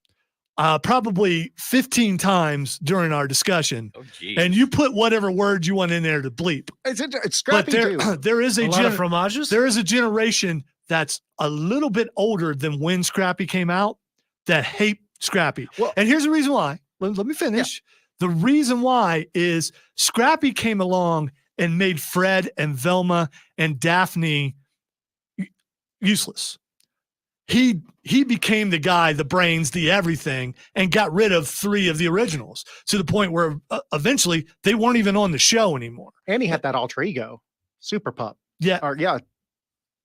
Probably 15 times during our discussion. Oh, geez. And you put whatever word you want in there to bleep. It's Scrappy Doo. There is A lot of fromages. there is a generation that's a little bit older than when Scrappy came out that hate Scrappy. Well- And here's the reason why. Let me finish. The reason why is Scrappy came along and made Fred and Velma and Daphne useless. He became the guy, the brains, the everything, and got rid of 3 of the originals to the point where eventually they weren't even on the show anymore. And he had that alter ego, Super Pup. Yeah. Or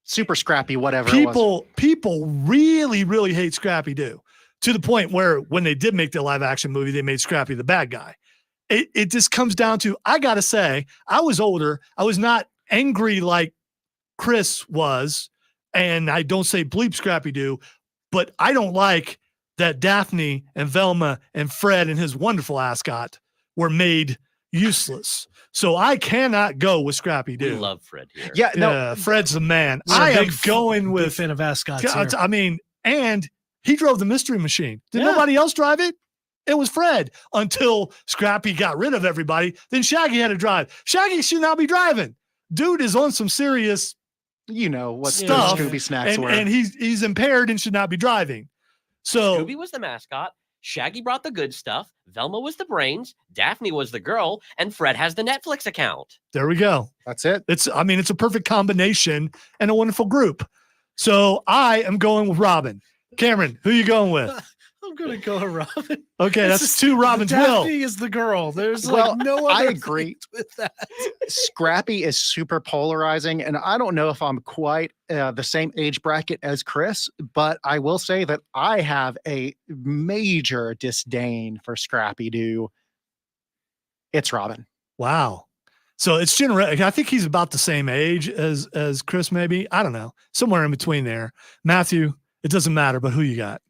Super Scrappy, whatever it was. People really, really hate Scrappy Doo to the point where when they did make the live action movie, they made Scrappy the bad guy. It just comes down to, I got to say, I was older. I was not angry like Chris was. And I don't say bleep Scrappy Doo, but I don't like that Daphne and Velma and Fred and his wonderful ascot were made useless. So I cannot go with Scrappy We Doo. love Fred here. Yeah, no, Yeah, Fred's the man. We're a I am big going big with, fan of ascots. Here. I mean, and he drove the Mystery Machine. Did Yeah. nobody else drive it? It was Fred until Scrappy got rid of everybody. Then Shaggy had to drive. Shaggy should not be driving. Dude is on some serious you know what Stuff, Scooby snacks were. and he's impaired and should not be driving. So Scooby was the mascot. Shaggy brought the good stuff. Velma was the brains. Daphne was the girl. And Fred has the Netflix account. there we go. That's it. It's a perfect combination and a wonderful group. So I am going with Robin. Cameron, who you going with? I'm gonna go Robin. Okay, This that's is- 2 Robins. Will. Daphne is the girl. There's Well, like no I other agree. things with that. Scrappy is super polarizing, and I don't know if I'm quite the same age bracket as Chris, but I will say that I have a major disdain for Scrappy Doo. It's Robin. Wow. So it's I think he's about the same age as Chris, maybe. I don't know. Somewhere in between there. Matthew, it doesn't matter, but who you got?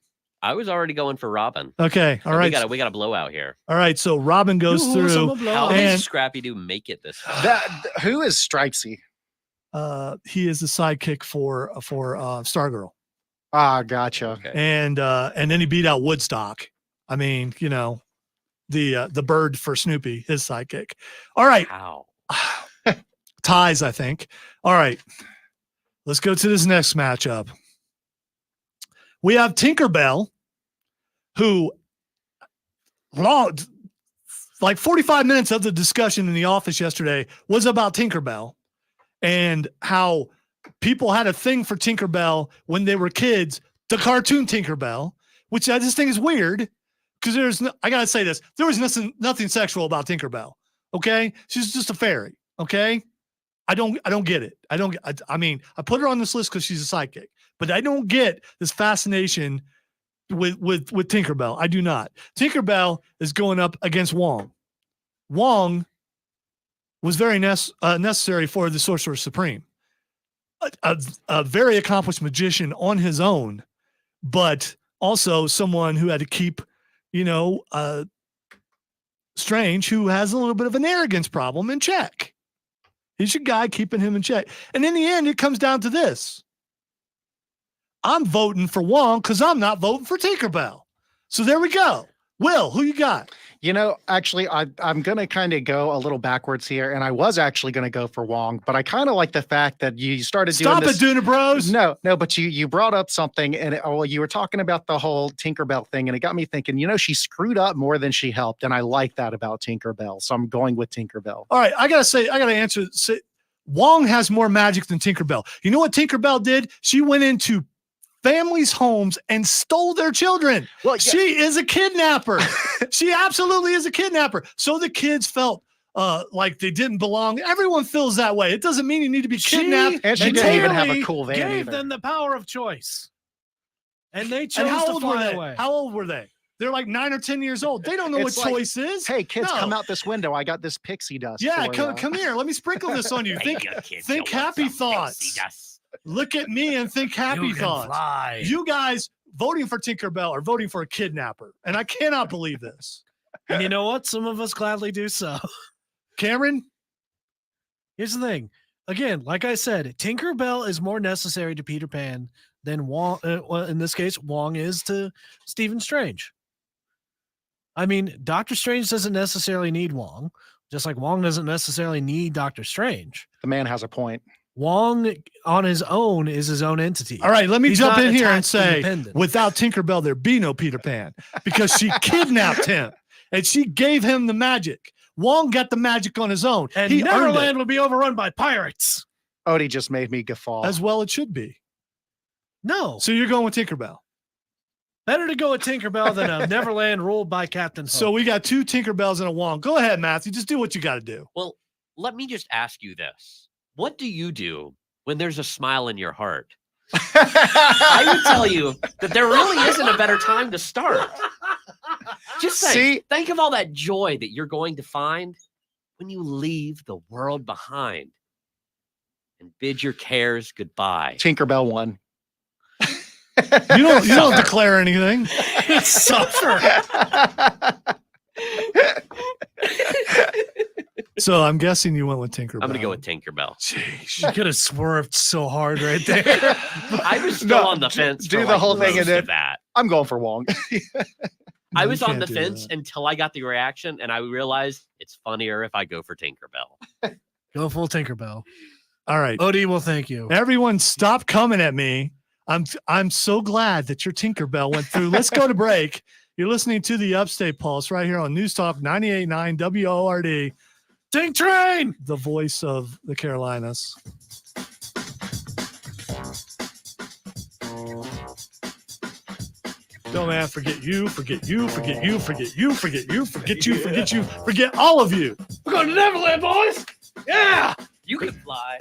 I was already going for Robin. Okay. All So right. We got a blowout here. All right. So Robin goes through. How And- did Scrappy Doo make it this far? Who is Stripesy? He is the sidekick for Stargirl. Ah, gotcha. Okay. And then he beat out Woodstock. I mean, you know, the bird for Snoopy, his sidekick. All right. How? Ties, I think. All right. Let's go to this next matchup. We have Tinkerbell, who like 45 minutes of the discussion in the office yesterday was about Tinkerbell and how people had a thing for Tinkerbell when they were kids, the cartoon Tinkerbell, which I just think is weird because I got to say this, there was nothing sexual about Tinkerbell. Okay. She's just a fairy. Okay. I don't get it. I mean, I put her on this list because she's a sidekick, but I don't get this fascination with Tinkerbell. I do not. Tinkerbell is going up against Wong. Wong was very necessary for the Sorcerer Supreme. A very accomplished magician on his own, but also someone who had to keep, Strange, who has a little bit of an arrogance problem, in check. He's your guy keeping him in check. And in the end, it comes down to this. I'm voting for Wong because I'm not voting for Tinkerbell. So there we go. Will, who you got? Actually, I'm going to kind of go a little backwards here, and I was actually going to go for Wong, but I kind of like the fact that you started doing this. Stop it, Duna Bros. No, but you brought up something, and you were talking about the whole Tinkerbell thing, and it got me thinking, she screwed up more than she helped, and I like that about Tinkerbell, so I'm going with Tinkerbell. All right, I got to answer. Wong has more magic than Tinkerbell. You know what Tinkerbell did? She went into families' homes and stole their children. Well, yeah. She is a kidnapper. She absolutely is a kidnapper. So the kids felt like they didn't belong. Everyone feels that way. It doesn't mean you need to be kidnapped. And she didn't even have a cool van gave either. them the power of choice. And they chose to fly away. How old were they? They're like 9 or 10 years old. They don't know what choice is. Hey, kids, come out this window. I got this pixie dust. Yeah, come here. Let me sprinkle this on you. Think happy thoughts. Look at me and think happy thoughts. Fly. You guys voting for Tinkerbell are voting for a kidnapper. And I cannot believe this. And you know what? Some of us gladly do so. Cameron? Here's the thing. Again, like I said, Tinkerbell is more necessary to Peter Pan than Wong. In this case, Wong is to Stephen Strange. I mean, Doctor Strange doesn't necessarily need Wong, just like Wong doesn't necessarily need Doctor Strange. The man has a point. Wong on his own is his own entity. All right, let me jump in here and say, without Tinkerbell, there'd be no Peter Pan because she kidnapped him and she gave him the magic. Wong got the magic on his own. And Neverland would be overrun by pirates. Odie just made me guffaw. As well it should be. No. So you're going with Tinkerbell. Better to go with Tinkerbell than a Neverland ruled by Captain Hook. So we got 2 Tinkerbells and a Wong. Go ahead, Matthew. Just do what you got to do. Well, let me just ask you this. What do you do when there's a smile in your heart? I would tell you that there really isn't a better time to start. Just think of all that joy that you're going to find when you leave the world behind and bid your cares goodbye. Tinkerbell won. You don't declare anything. Suffer. So I'm guessing you went with Tinkerbell. I'm going to go with Tinkerbell. Jeez. You could have swerved so hard right there. I was still on the fence. Do the whole thing and then that. I'm going for Wong. I was on the fence until I got the reaction, and I realized it's funnier if I go for Tinkerbell. Go full Tinkerbell. All right. Odie will thank you. Everyone stop coming at me. I'm so glad that your Tinkerbell went through. Let's go to break. You're listening to the Upstate Pulse right here on News Talk 98.9 WORD. Tink Train, the voice of the Carolinas. Don't man, forget you, forget you, forget you, forget you, forget you, forget you, forget you, forget all of you. We're going to Neverland, boys. Yeah. You can fly.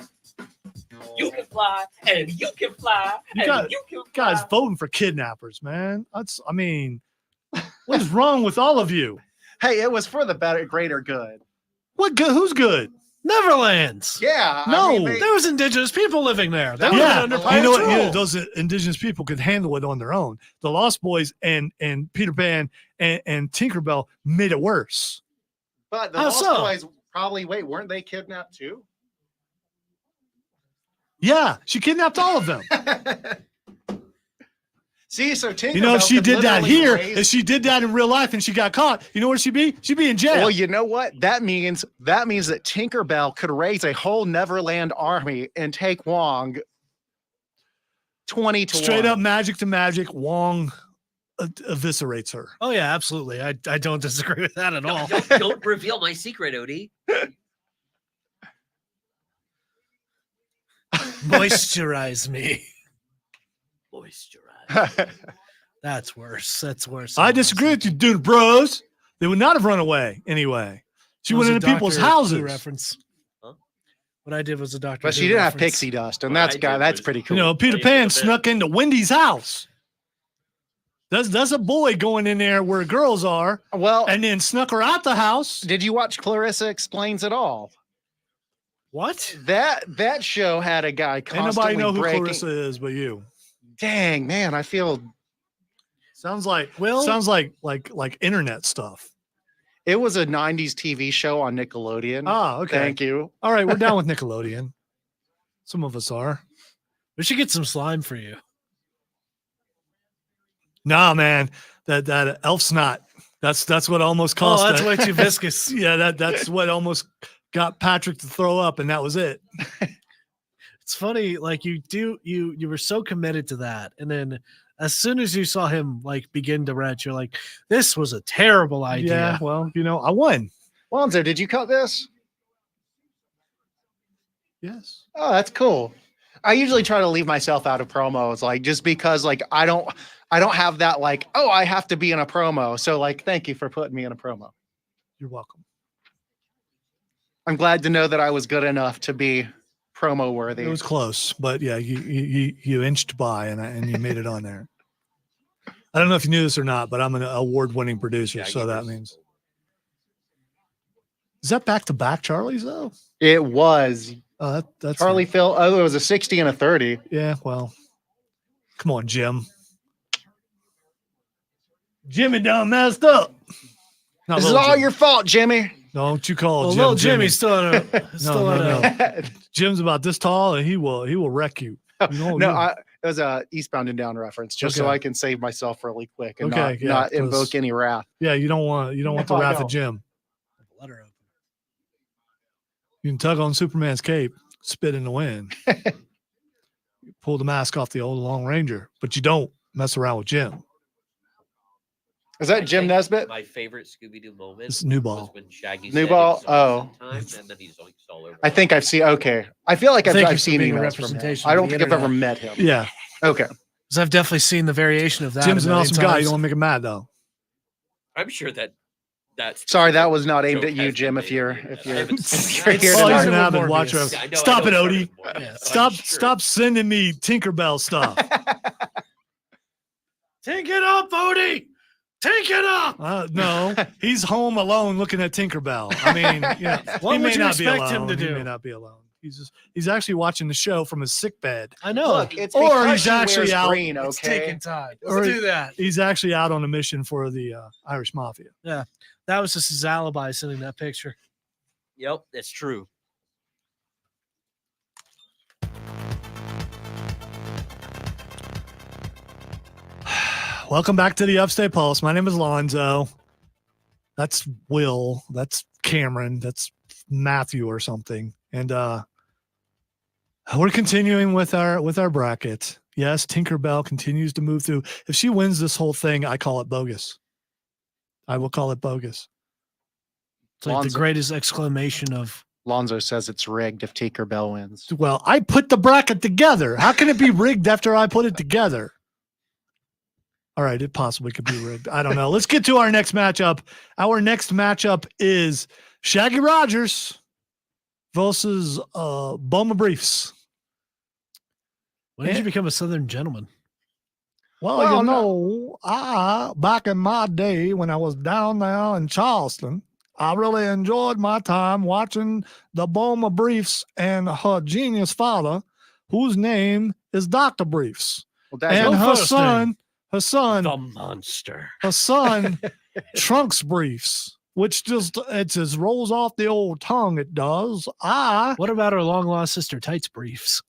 You can fly, and you can fly, you can fly. Guys voting for kidnappers, man. What is wrong with all of you? Hey, it was for the greater good. What good? Who's good? Neverlands. Yeah. No. There was indigenous people living there. That yeah. Under you know what? Those indigenous people could handle it on their own. The Lost Boys and Peter Pan and Tinkerbell made it worse. But the Lost Boys probably, weren't they kidnapped too? Yeah, she kidnapped all of them. See, so Tinkerbell, you know, if she did that here, if she did that in real life and she got caught, you know where she'd be? She'd be in jail. Well, you know what? That means that Tinkerbell could raise a whole Neverland army and take Wong 20 to straight 1. Up magic to magic. Wong eviscerates her. Oh yeah, absolutely. I don't disagree with that at all. Don't reveal my secret, Odie. Moisturize me. Moisturize. That's worse. That's worse. I disagree with you, dude, bros. They would not have run away anyway. She went into people's houses. Reference. Huh? What I did was a Doctor. But she didn't have pixie dust, and that's pretty cool. You know, Peter Pan snuck into Wendy's house. That's a boy going in there where girls are. Well, and then snuck her out the house. Did you watch Clarissa Explains It All? What? That show had a guy Ain't constantly nobody know who breaking. Clarissa is but you. Dang, man, I feel Sounds like Will- like internet stuff. it was a 90s TV show on Nickelodeon. Ah, okay. Thank you. All right, we're down with Nickelodeon. Some of us are. We should get some slime for you. Nah, man, that elf snot. That's what almost cost. Oh, that's that- way too viscous. Yeah, that's what almost got Patrick to throw up, and that was it. It's funny, like you were so committed to that, and then as soon as you saw him like begin to retch, you're like, this was a terrible idea. Yeah, well, I won. Lonzo, did you cut this? Yes. Oh, that's cool. I usually try to leave myself out of promos, like just because like I don't have that like, oh, I have to be in a promo. So like, thank you for putting me in a promo. You're welcome. I'm glad to know that I was good enough to be promo worthy. It was close, but yeah, you inched by and you made it on there. I don't know if you knew this or not, but I'm an award-winning producer, so that means. Is that back to back Charlie's though? It was That's Charlie Phil. Oh, it was a 60 and a 30. Yeah, well, come on, Jim. Jimmy done messed up. Not This is little all Jim. your fault, Jimmy. Don't you call Well, Jim little Jimmy. Jimmy's still on a No. Jim's about this tall, and he will wreck you. You know, No, it was a Eastbound and Down reference, just so Okay. I can save myself really quick and Okay, yeah, not 'cause- invoke any wrath. yeah, you don't want the No, I wrath of don't. Jim. Let her open. You can tug on Superman's cape, spit in the wind, pull the mask off the old Long Ranger, but you don't mess around with Jim. Is that I Jim think Nesbitt? My favorite Scooby-Doo moment It's new was ball. when Shaggy New said ball? exhaust Oh. sometimes, and then he zoinks all over. I think I've seen. Okay, I feel like Thank you I've for seen being a emails from him. representation I of don't the think I've ever internet. met him. Yeah, Okay, Because I've definitely seen the variation of that. Jim's a an million awesome guy. You times. don't want to make him mad though. I'm sure that's. sorry, that was not aimed joke at you, has Jim. been If made you're of me, if but I you're, haven't if seen you're that. here Oh, he's Started an tonight. with avid watcher. Morbius. Of, Yeah, I know- stop I it, know Odie. started with Morbius, Yeah. but I'm sure- Stop sending me Tinkerbell stuff. Take it up, Odie. Take it up. No, he's home alone looking at Tinkerbell. I mean, yeah, What he may would you not be expect him alone. to He do? may not be alone. He's actually watching the show from his sick bed. I know. Look, it's Or because he's she actually wears out- green. It's Okay, taking time. Or- Let's do that. He's actually out on a mission for the Irish Mafia. That was just his alibi sending that picture. Yep, it's true. Welcome back to the Upstate Pulse. My name is Lonzo. That's Will. That's Cameron. That's Matthew or something. And we're continuing with our bracket. Yes, Tinkerbell continues to move through. If she wins this whole thing, I call it bogus. I will call it bogus. It's like Lonzo. the greatest exclamation of Lonzo says it's rigged if Tinkerbell wins. Well, I put the bracket together. How can it be rigged after I put it together? All right, it possibly could be rigged. I don't know. Let's get to our next matchup. Our next matchup is Shaggy Rogers versus Boma Briefs. when did Eh. you become a Southern gentleman? Well, Well, you know, back in my day when I was down there in Charleston, I really enjoyed my time watching the Boma Briefs and her genius father, whose name is Dr. Briefs. Well, that's And no her first son, The monster. her son, Trunks Briefs, which just rolls off the old tongue. It does. What about our long lost sister Tights Briefs?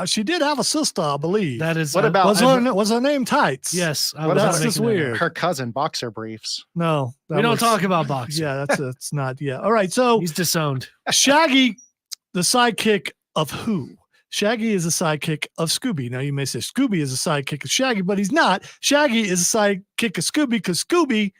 She did have a sister, I believe. That is What about- was her name Tights? Yes, I What was about- not That's just making that up. weird. her cousin, Boxer Briefs. No, that We don't was- talk about boxing. Yeah, it's not. Yeah. All right. So He's disowned. Shaggy, the sidekick of who? Shaggy is a sidekick of Scooby. Now you may say Scooby is a sidekick of Shaggy, but he's not. Shaggy is a sidekick of Scooby because Scooby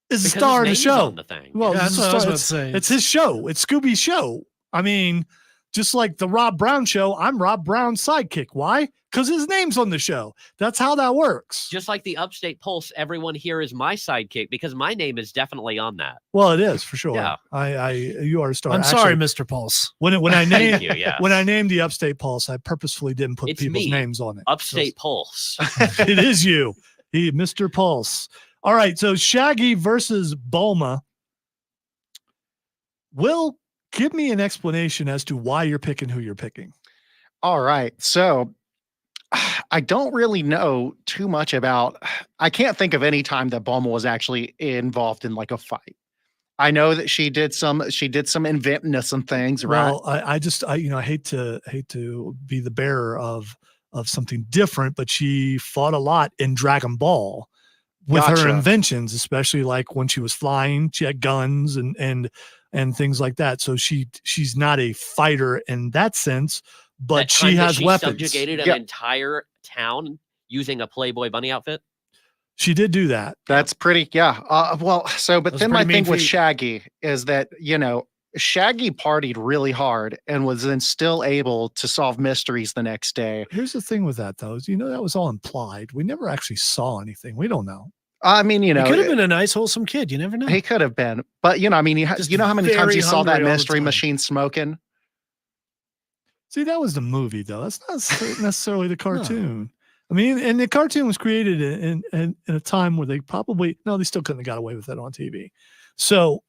is the Because star of the his name's show. on the thing. Well, Yeah, that's this is what I was star- about to say. It's his show. It's Scooby's show. I mean, just like the Rob Brown show, I'm Rob Brown's sidekick. Why? Because his name's on the show. That's how that works. Just like the Upstate Pulse, everyone here is my sidekick because my name is definitely on that. Well, it is for sure. Yeah. You are a star. I'm Actually, sorry, Mr. Pulse. When I Thank named you. Yeah. when I named the Upstate Pulse, I purposefully didn't put It's people's me. names on it. Upstate Pulse. It is you, Mr. Pulse. All right, so Shaggy versus Bulma. Will give me an explanation as to why you're picking who you're picking. All right. So I don't really know too much about, I can't think of any time that Bulma was actually involved in like a fight. I know that she did some inventness and things, right? Well, I hate to be the bearer of something different, but she fought a lot in Dragon Ball with her Gotcha. inventions, especially like when she was flying, she had guns and things like that. So she's not a fighter in that sense, but That she time that has she weapons. subjugated an Yeah. entire town using a Playboy bunny outfit. She did do that. That's pretty, yeah. Well, so, but That's then a my pretty mean thing with feat. Shaggy is that, Shaggy partied really hard and was then still able to solve mysteries the next day. Here's the thing with that, though, is, that was all implied. We never actually saw anything. We don't know. I mean, He could have been a nice, wholesome kid. You never know. he could have been, but I mean, Just you know how many times very you saw that hungry all the mystery time. machine smoking? See, that was the movie, though. That's not necessarily the cartoon. I mean, and the cartoon was created in a time where they still couldn't have got away with it on TV. So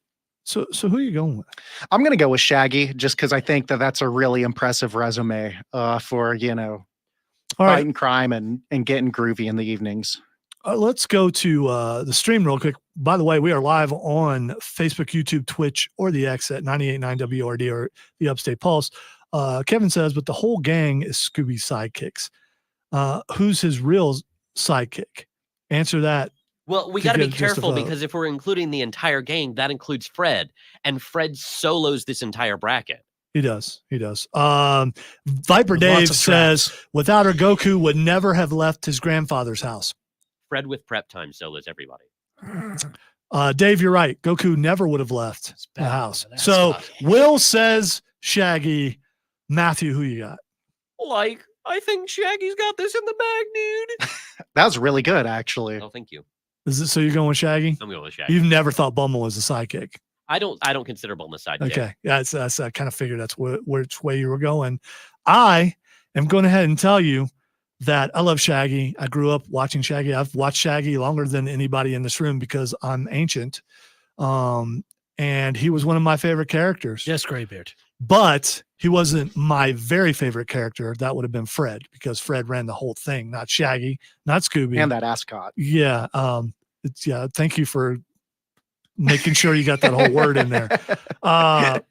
who are you going with? I'm going to go with Shaggy just because I think that that's a really impressive resume for, All right, fighting crime and getting groovy in the evenings. let's go to the stream real quick. By the way, we are live on Facebook, YouTube, Twitch, or the X at 98.9 WRD or the Upstate Pulse. Kevin says, but the whole gang is Scooby's sidekicks. Who's his real sidekick? Answer that. Well, we To got to be get just a careful vote. because if we're including the entire gang, that includes Fred, and Fred solos this entire bracket. He does. Viper With Dave lots of says, traps. without her, Goku would never have left his grandfather's house. Fred with prep time solos everybody. Dave, you're right. Goku never would have left It's the bad, house. but that's So not- Will says Shaggy. Matthew, who you got? Like, I think Shaggy's got this in the bag, dude. That was really good, actually. Oh, thank you. Is it so you're going with Shaggy? I'm going with Shaggy. You've never thought Bulma was a sidekick. I don't consider Bulma sidekick. Okay. Yeah, that's I kind of figured that's which way you were going. I am going ahead and tell you that I love Shaggy. I grew up watching Shaggy. I've watched Shaggy longer than anybody in this room because I'm ancient. And he was one of my favorite characters. Yes, Graybeard. But he wasn't my very favorite character. That would have been Fred, because Fred ran the whole thing, not Shaggy, not Scooby. And that ascot. Yeah. Thank you for making sure you got that whole word in there. But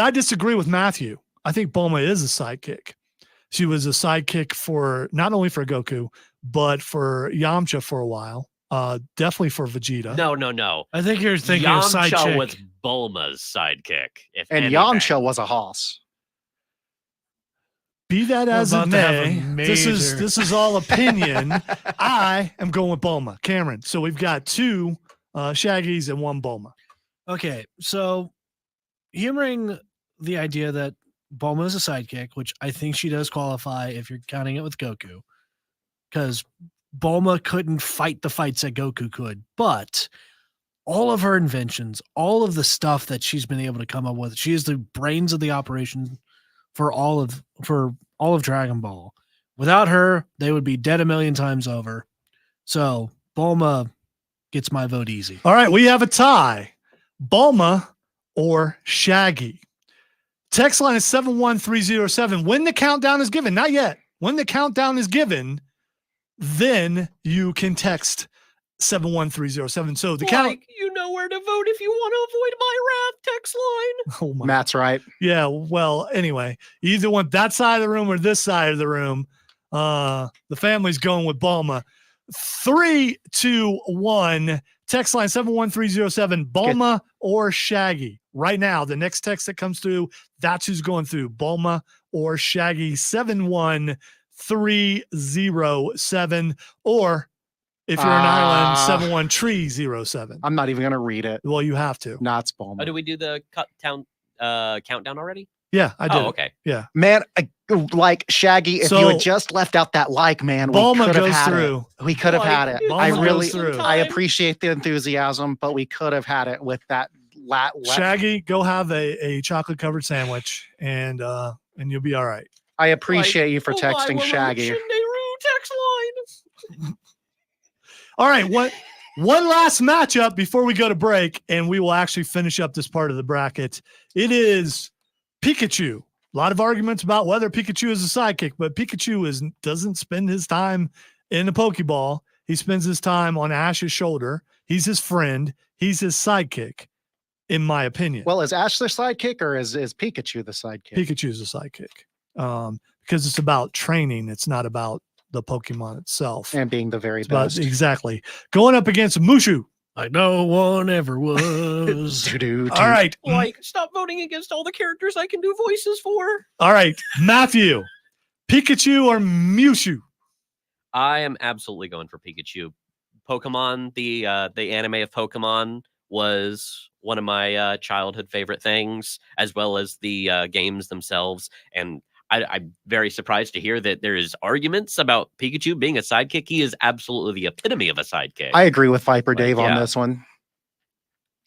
I disagree with Matthew. I think Bulma is a sidekick. She was a sidekick for not only for Goku, but for Yamcha for a while. Definitely for Vegeta. No. I think you're thinking of side Yamcha chick. was Bulma's sidekick. And anything. Yamcha was a hoss. Be that as it about to have a may, this is all opinion. I am going with Bulma. Cameron. So we've got two Shaggies and one Bulma. Okay, so humoring the idea that Bulma is a sidekick, which I think she does qualify if you're counting it with Goku, because Bulma couldn't fight the fights that Goku could, but all of her inventions, all of the stuff that she's been able to come up with, she is the brains of the operation for all of Dragon Ball. Without her, they would be dead a million times over. So Bulma gets my vote easy. All right, we have a tie. Bulma or Shaggy. Text line is 71307. When the countdown is given, not yet. When the countdown is given, then you can text 71307. So the count. Like, you know where to vote if you want to avoid my wrath. Text line. Oh my. Matt's right. Yeah. Well, anyway, you either want that side of the room or this side of the room. The family's going with Bulma. 3, 2, 1. Text line 71307. Bulma or Shaggy. Right now, the next text that comes through, that's who's going through. Bulma or Shaggy. 71307. Or if you're in Ireland, 71307. I'm not even going to read it. Well, you have to. Not Bulma. Oh, did we do the countdown already? Yeah, I did. Oh, okay. Man, like Shaggy, if you So- had just left out that like, man, we Bulma could have goes had through. it. We could have had it. Bulma I goes really, through. I appreciate the enthusiasm, but we could have had it with that. Shaggy, go have a chocolate covered sandwich and you'll be all right. I appreciate you for Why texting will Shaggy. Shinderu text line? All right. One last matchup before we go to break, and we will actually finish up this part of the bracket. It is Pikachu. A lot of arguments about whether Pikachu is a sidekick, but Pikachu doesn't spend his time in the Pokeball. He spends his time on Ash's shoulder. He's his friend. He's his sidekick, in my opinion. Well, is Ash the sidekick or is Pikachu the sidekick? Pikachu's a sidekick because it's about training. It's not about the Pokemon itself. And being the very It's about- best. exactly. Going up against Mushu. Like no one ever was. Doo-doo-doo. All right. Like, stop voting against all the characters I can do voices for. All right. Matthew, Pikachu or Mewtwo? I am absolutely going for Pikachu. Pokemon, the anime of Pokemon was one of my childhood favorite things, as well as the games themselves. And I'm very surprised to hear that there is arguments about Pikachu being a sidekick. He is absolutely the epitome of a sidekick. I agree with Viper Like, Dave on yeah. this one.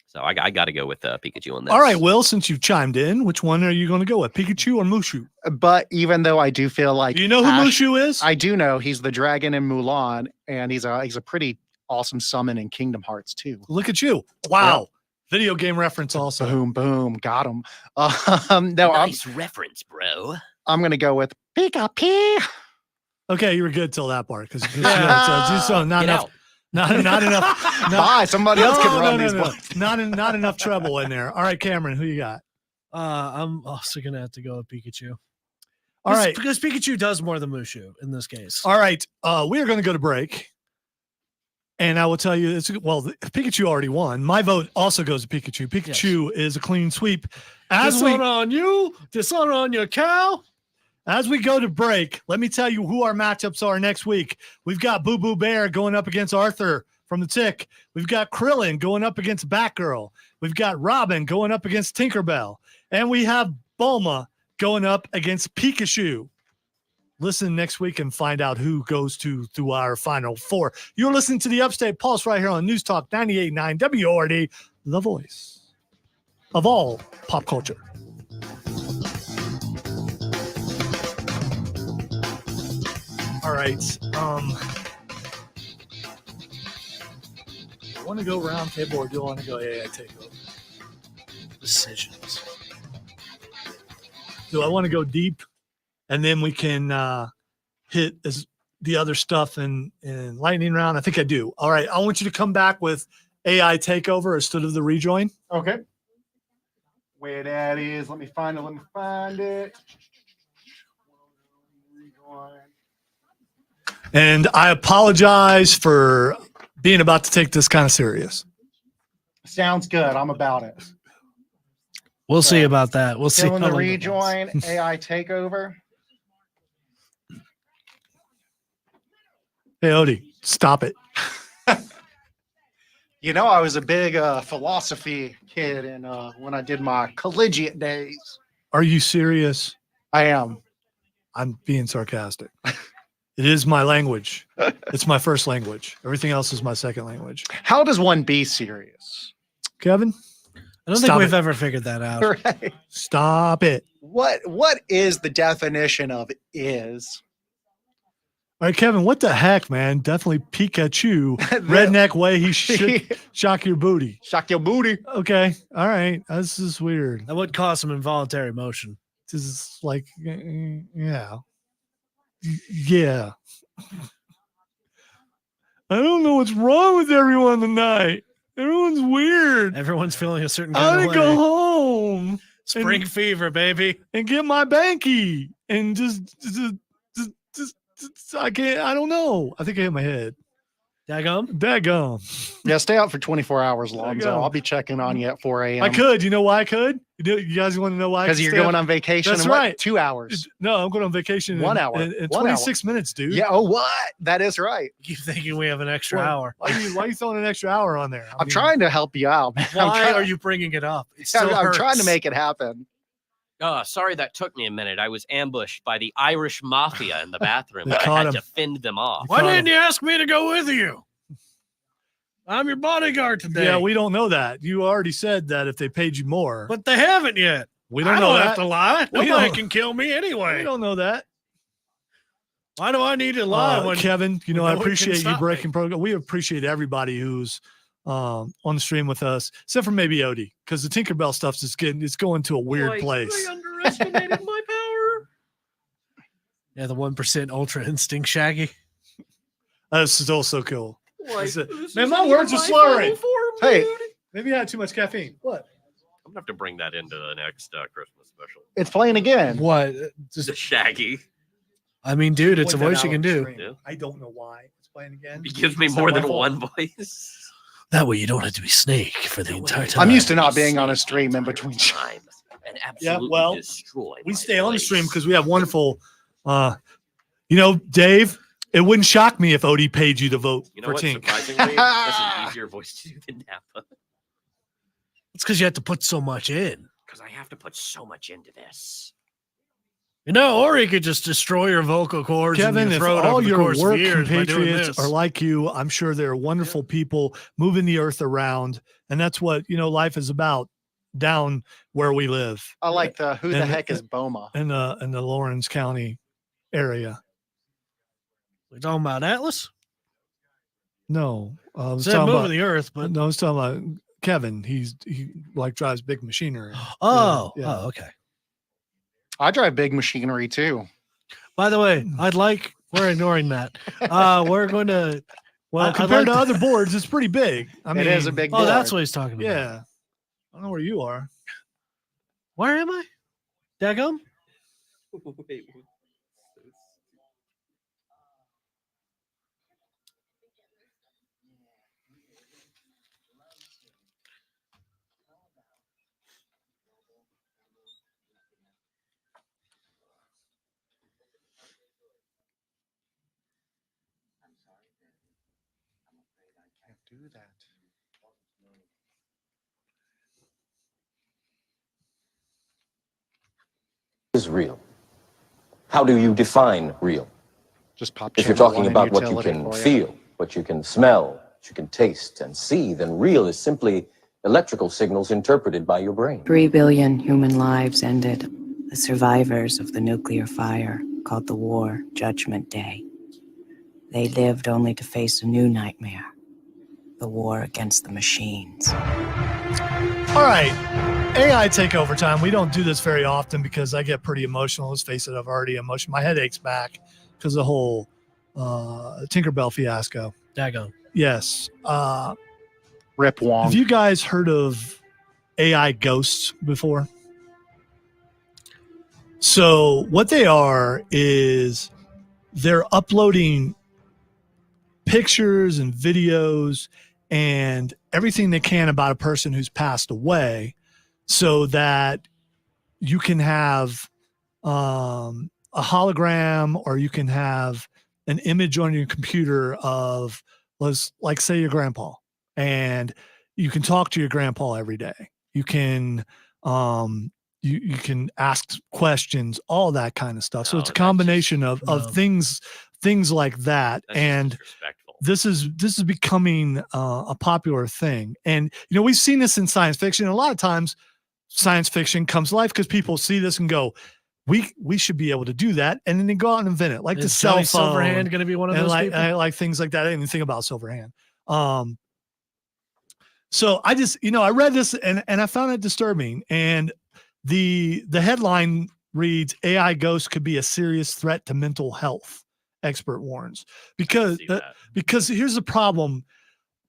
So I got to go with Pikachu on this. All right, Will, since you've chimed in, which one are you going to go with, Pikachu or Mushu? But even though I do feel like Do you know who Ash- Mushu is? I do know he's the dragon in Mulan, and he's a pretty awesome summon in Kingdom Hearts too. Look at you. Wow. Video game reference also. Boom, boom, got him. No, Nice reference, bro. I'm gonna go with Pika-Pee. Okay, you were good till that part because Get not enough. out. Not enough. Bye. Somebody else can run these. no. ones. Not enough treble in there. All right, Cameron, who you got? I'm also gonna have to go with Pikachu. All right. because Pikachu does more than Mushu in this case. All right. We are going to go to break. And I will tell you, Pikachu already won. My vote also goes to Pikachu. Pikachu is a clean sweep. Dishonor on you, dishonor on your cow. As we go to break, let me tell you who our matchups are next week. We've got Boo Boo Bear going up against Arthur from the Tick. We've got Krillin going up against Batgirl. We've got Robin going up against Tinkerbell. And we have Bulma going up against Pikachu. Listen next week and find out who goes through our final four. You're listening to the Upstate Pulse right here on News Talk 98.9 WORD, the voice of all pop culture. All right. Want to go Roundtable or do you want to go AI Takeover? Decisions. Do I want to go deep? And then we can hit the other stuff in lightning round. I think I do. All right. I want you to come back with AI Takeover instead of the rejoin. Okay. Where that is, let me find it. And I apologize for being about to take this kind of serious. Sounds good. I'm about it. We'll see about that. We'll see. Killing how the long it rejoin, AI takeover. Hey, Odie, stop it. You know, I was a big philosophy kid, and when I did my collegiate days, Are you serious? I am. I'm being sarcastic. It is my language. It's my first language. Everything else is my second language. How does one be serious? Kevin, I don't Stop think we've it. ever figured that out. Right. stop it. What is the definition of is? All right, Kevin, what the heck, man? Definitely Pikachu. Redneck way he should shock your booty. Shock your booty. Okay. All right. This is weird. That would cause some involuntary motion. This is like, yeah. Yeah. I don't know what's wrong with everyone tonight. Everyone's weird. Everyone's feeling a certain I kind want of to way. go home Spring fever, baby. and get my banky and just I can't. I don't know. I think I hit my head. Daggum. Daggum. Yeah, stay out for 24 hours, Lonzo. go. I'll be checking on you at 4 a.m. I could. You know why I could? You guys want to know why? I Because could you're stay up? going on vacation That's in what, right. 2 hours. No, I'm going on vacation 1 in, hour. in 1 hour. 26 minutes, dude. Yeah. Oh, what? That is right. Keep thinking we have an extra Well, hour. Why are you throwing an extra hour on there? I'm trying to help you out, man. Why are you bringing it up? It still I'm trying to hurts. make it happen. Sorry that took me a minute. I was ambushed by the Irish mafia in the bathroom. They I caught had him. to fend them off. Why didn't you ask me to go with you? I'm your bodyguard today. Yeah, we don't know that. You already said that if they paid you more. but they haven't yet. We don't I know don't that. have to lie. We Nobody don't- can kill me We anyway. don't know that. Why do I need to lie when Kevin, when I no one can appreciate you stop breaking me? program. We appreciate everybody who's on the stream with us, except for maybe Odie, because the Tinkerbell stuff's just it's going to a weird place. They underestimated my power. Yeah, the 1% Ultra Instinct Shaggy. That's still so cool. Like, Is it- this man, isn't my even words are my slurring. final form, Hey. dude. Maybe I had too much caffeine. What? I'm gonna have to bring that into the next Christmas special. It's playing again. What? Just, The Shaggy. I mean, dude, it's a Point that voice you out can on the do. stream. Yeah. I don't know why it's playing again. It gives me It's not more my than fault. one voice. That way you don't have to be Snake for the entire time. I'm used to not being on a stream in between. time and Yeah, absolutely well, destroy. We my stay on the voice. stream because we have wonderful, Dave, it wouldn't shock me if Odie paid you to vote You know for what? Tink. Surprisingly, that's an easier voice to do than Napa It's because you have to put so much in. because I have to put so much into this. Or you could just destroy your vocal cords Kevin, in your if throat all over the your course of work years by doing compatriots this. are like you, I'm sure there are wonderful people moving the earth around. And that's what, life is about down where we live I like the who the And- heck is Boma? in the Lawrence County area. We're talking about Atlas? No, I was Said talking moving about, the earth, but no, I was talking about Kevin. He drives big machinery. oh, yeah. oh, okay. I drive big machinery too. By the way, we're ignoring that. We're going to. Well, I'd compared like to to- other boards, it's pretty big. I mean, It is a big Oh, board. that's what he's talking about. Yeah. I don't know where you are. Where am I? Daggum? Wait, Can't do that. Is real? How do you define real? Just pop. If you're channel talking one in about what you utility can for feel, what you can smell, what you can taste and see, then real is simply electrical signals interpreted by your brain. 3 billion human lives ended. The survivors of the nuclear fire called the war Judgment Day. They lived only to face a new nightmare, the war against the machines. All right. AI takeover time. We don't do this very often because I get pretty emotional. Let's face it, I've already emotional. My head aches back because of the whole Tinkerbell fiasco. Daggum. Yes. Rip Wong. Have you guys heard of AI ghosts before? So what they are is they're uploading pictures and videos and everything they can about a person who's passed away so that you can have a hologram or you can have an image on your computer of, like say your grandpa, and you can talk to your grandpa every day. You can you can ask questions, all that kind of stuff. So No, it's a that's combination just- of things like that. That's And disrespectful. this is becoming a popular thing. And we've seen this in science fiction. A lot of times science fiction comes to life because people see this and go, we should be able to do that, and then they go out and invent it, like the Is cell Johnny phone Silverhand going to be one of and those like people? like things like that. I didn't even think about Silverhand. So I just I read this and I found it disturbing. And the headline reads, AI ghosts could be a serious threat to mental health, expert warns. Because See that. because here's the problem.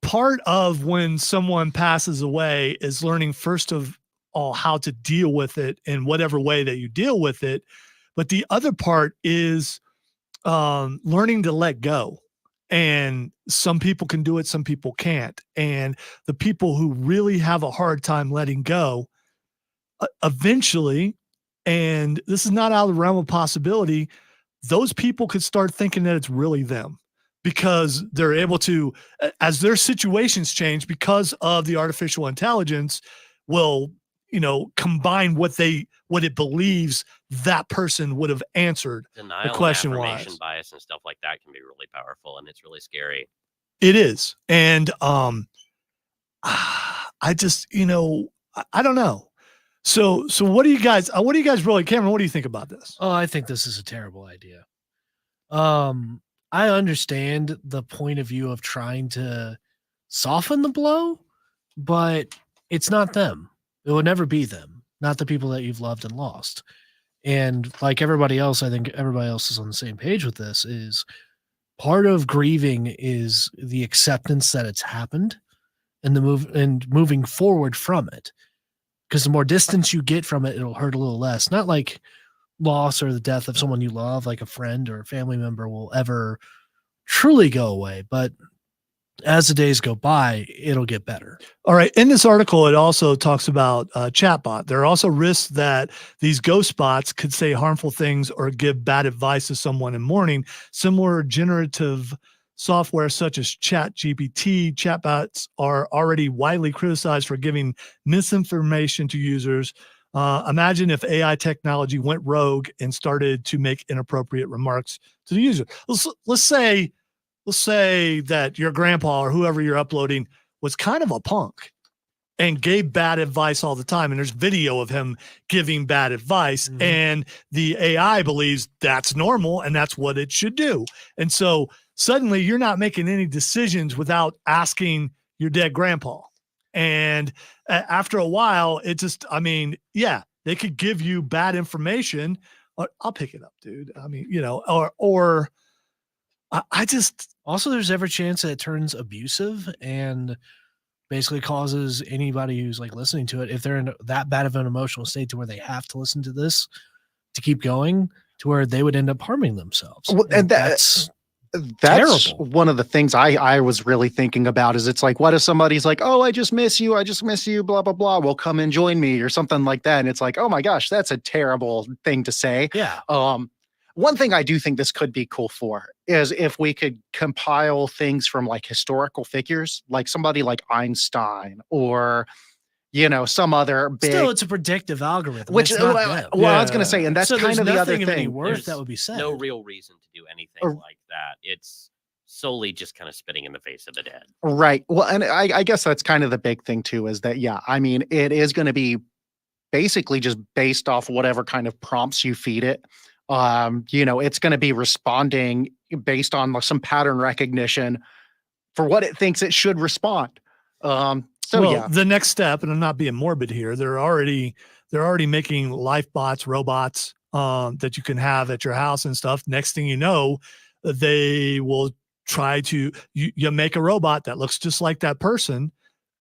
Part of when someone passes away is learning first of all how to deal with it in whatever way that you deal with it. But the other part is learning to let go. And some people can do it, some people can't. And the people who really have a hard time letting go, eventually, and this is not out of the realm of possibility, those people could start thinking that it's really them, because they're able to, as their situations change because of the artificial intelligence, will combine what it believes that person would have answered. Denial question and affirmation was- bias and stuff like that can be really powerful, and it's really scary. It is. And I just, I don't know. So what do you guys really, Cameron, what do you think about this? Oh, I think this is a terrible idea. I understand the point of view of trying to soften the blow, but it's not them. It will never be them, not the people that you've loved and lost. And like everybody else, I think everybody else is on the same page with this. Is part of grieving is the acceptance that it's happened and moving forward from it. Because the more distance you get from it, it'll hurt a little less. Not like loss or the death of someone you love, like a friend or a family member, will ever truly go away. But as the days go by, it'll get better. All right. In this article, it also talks about chatbot. There are also risks that these ghost bots could say harmful things or give bad advice to someone in mourning. Similar generative software such as ChatGPT, chatbots are already widely criticized for giving misinformation to users. Imagine if AI technology went rogue and started to make inappropriate remarks to the user. Let's say that your grandpa or whoever you're uploading was kind of a punk and gave bad advice all the time. And there's video of him giving bad advice. Mm-hmm. And the AI believes that's normal and that's what it should do. And so suddenly you're not making any decisions without asking your dead grandpa. And after a while, it just, I mean, yeah, they could give you bad information. I'll pick it up, dude. I mean, you know, or I just. Also, there's every chance that it turns abusive and basically causes anybody who's like listening to it, if they're in that bad of an emotional state to where they have to listen to this to keep going, to where they would end up harming themselves. Well, and that's terrible. One of the things I was really thinking about is it's like, what if somebody's like, oh, I just miss you, blah, blah, blah, well, come and join me or something like that. And it's like, oh my gosh, that's a terrible thing to say. Yeah. One thing I do think this could be cool for is if we could compile things from like historical figures, like somebody like Einstein or, you know, some other big. Still, it's a predictive algorithm. Which, well, I was going to say, and that's so kind of the other thing. Worth that would be said. No real reason to do anything like that. It's solely just kind of spitting in the face of the dead. Right. Well, and I guess that's kind of the big thing too, is that, yeah, I mean, it is going to be basically just based off whatever kind of prompts you feed it. You know, it's going to be responding based on some pattern recognition for what it thinks it should respond. Yeah, the next step, and I'm not being morbid here, they're already making life bots, robots, that you can have at your house and stuff. Next thing you know, they will try to, you make a robot that looks just like that person,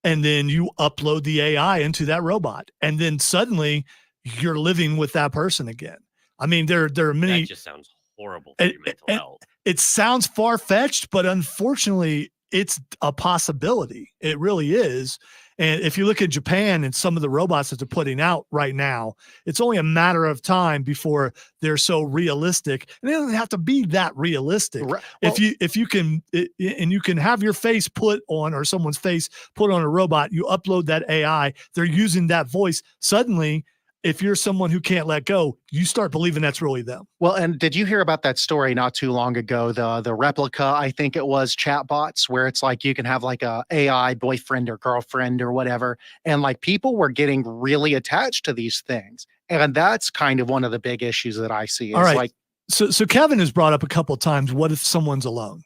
and then you upload the AI into that robot, and then suddenly you're living with that person again. I mean, there are many. That just sounds horrible for your mental health. It sounds far-fetched, but unfortunately, it's a possibility. It really is. And if you look at Japan and some of the robots that they're putting out right now, it's only a matter of time before they're so realistic. And they don't have to be that realistic. Right. Well, if you can, and you can have your face put on, or someone's face put on a robot, you upload that AI, they're using that voice. Suddenly, if you're someone who can't let go, you start believing that's really them. Well, and did you hear about that story not too long ago? The replica, I think it was, chatbots, where it's like you can have like a AI boyfriend or girlfriend or whatever. And like people were getting really attached to these things. And that's kind of one of the big issues that I see. Is all right. Like, so Kevin has brought up a couple of times, what if someone's alone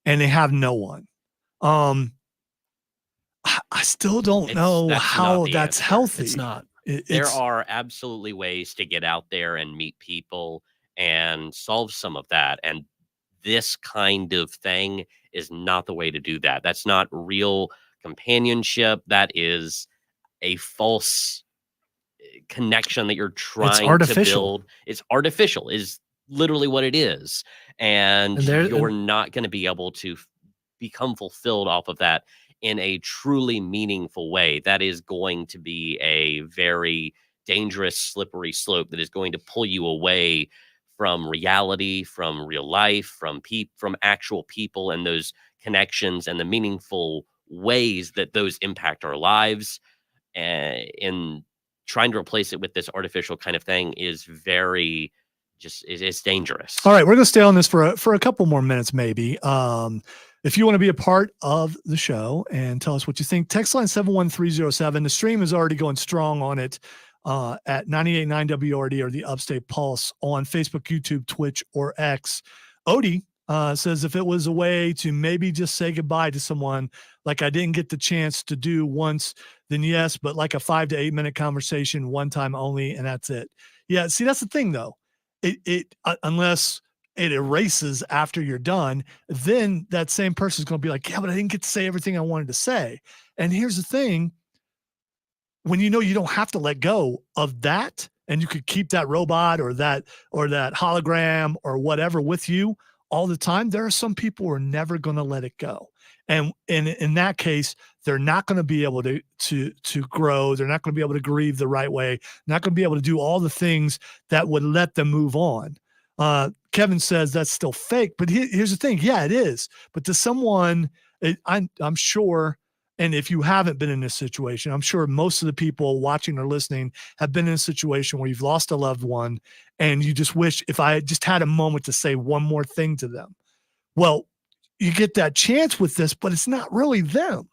and they have no one? I still don't know how that's healthy. It's not. There are absolutely ways to get out there and meet people and solve some of that. And this kind of thing is not the way to do that. That's not real companionship. That is a false connection that you're trying to build. It's artificial is literally what it is. And you're not going to be able to become fulfilled off of that in a truly meaningful way. That is going to be a very dangerous, slippery slope that is going to pull you away from reality, from real life, from actual people and those connections and the meaningful ways that those impact our lives. In trying to replace it with this artificial kind of thing is very it's dangerous. All right, we're going to stay on this for a couple more minutes, maybe. If you want to be a part of the show and tell us what you think, text line 71307. The stream is already going strong on it at 98.9 WRD or the Upstate Pulse on Facebook, YouTube, Twitch, or X. Odie says if it was a way to maybe just say goodbye to someone like I didn't get the chance to do once, then yes, but like a 5 to 8 minute conversation, one time only, and that's it. Yeah, see, that's the thing though. Unless it erases after you're done, then that same person's going to be like, yeah, but I didn't get to say everything I wanted to say. And here's the thing. When you know you don't have to let go of that, and you could keep that robot or that hologram or whatever with you all the time, there are some people who are never going to let it go. And in that case, they're not going to be able to grow. They're not going to be able to grieve the right way. Not going to be able to do all the things that would let them move on. Kevin says that's still fake, but here's the thing. Yeah, it is. But to someone, I'm sure, and if you haven't been in this situation, I'm sure most of the people watching or listening have been in a situation where you've lost a loved one and you just wish if I just had a moment to say one more thing to them. Well, you get that chance with this, but it's not really them.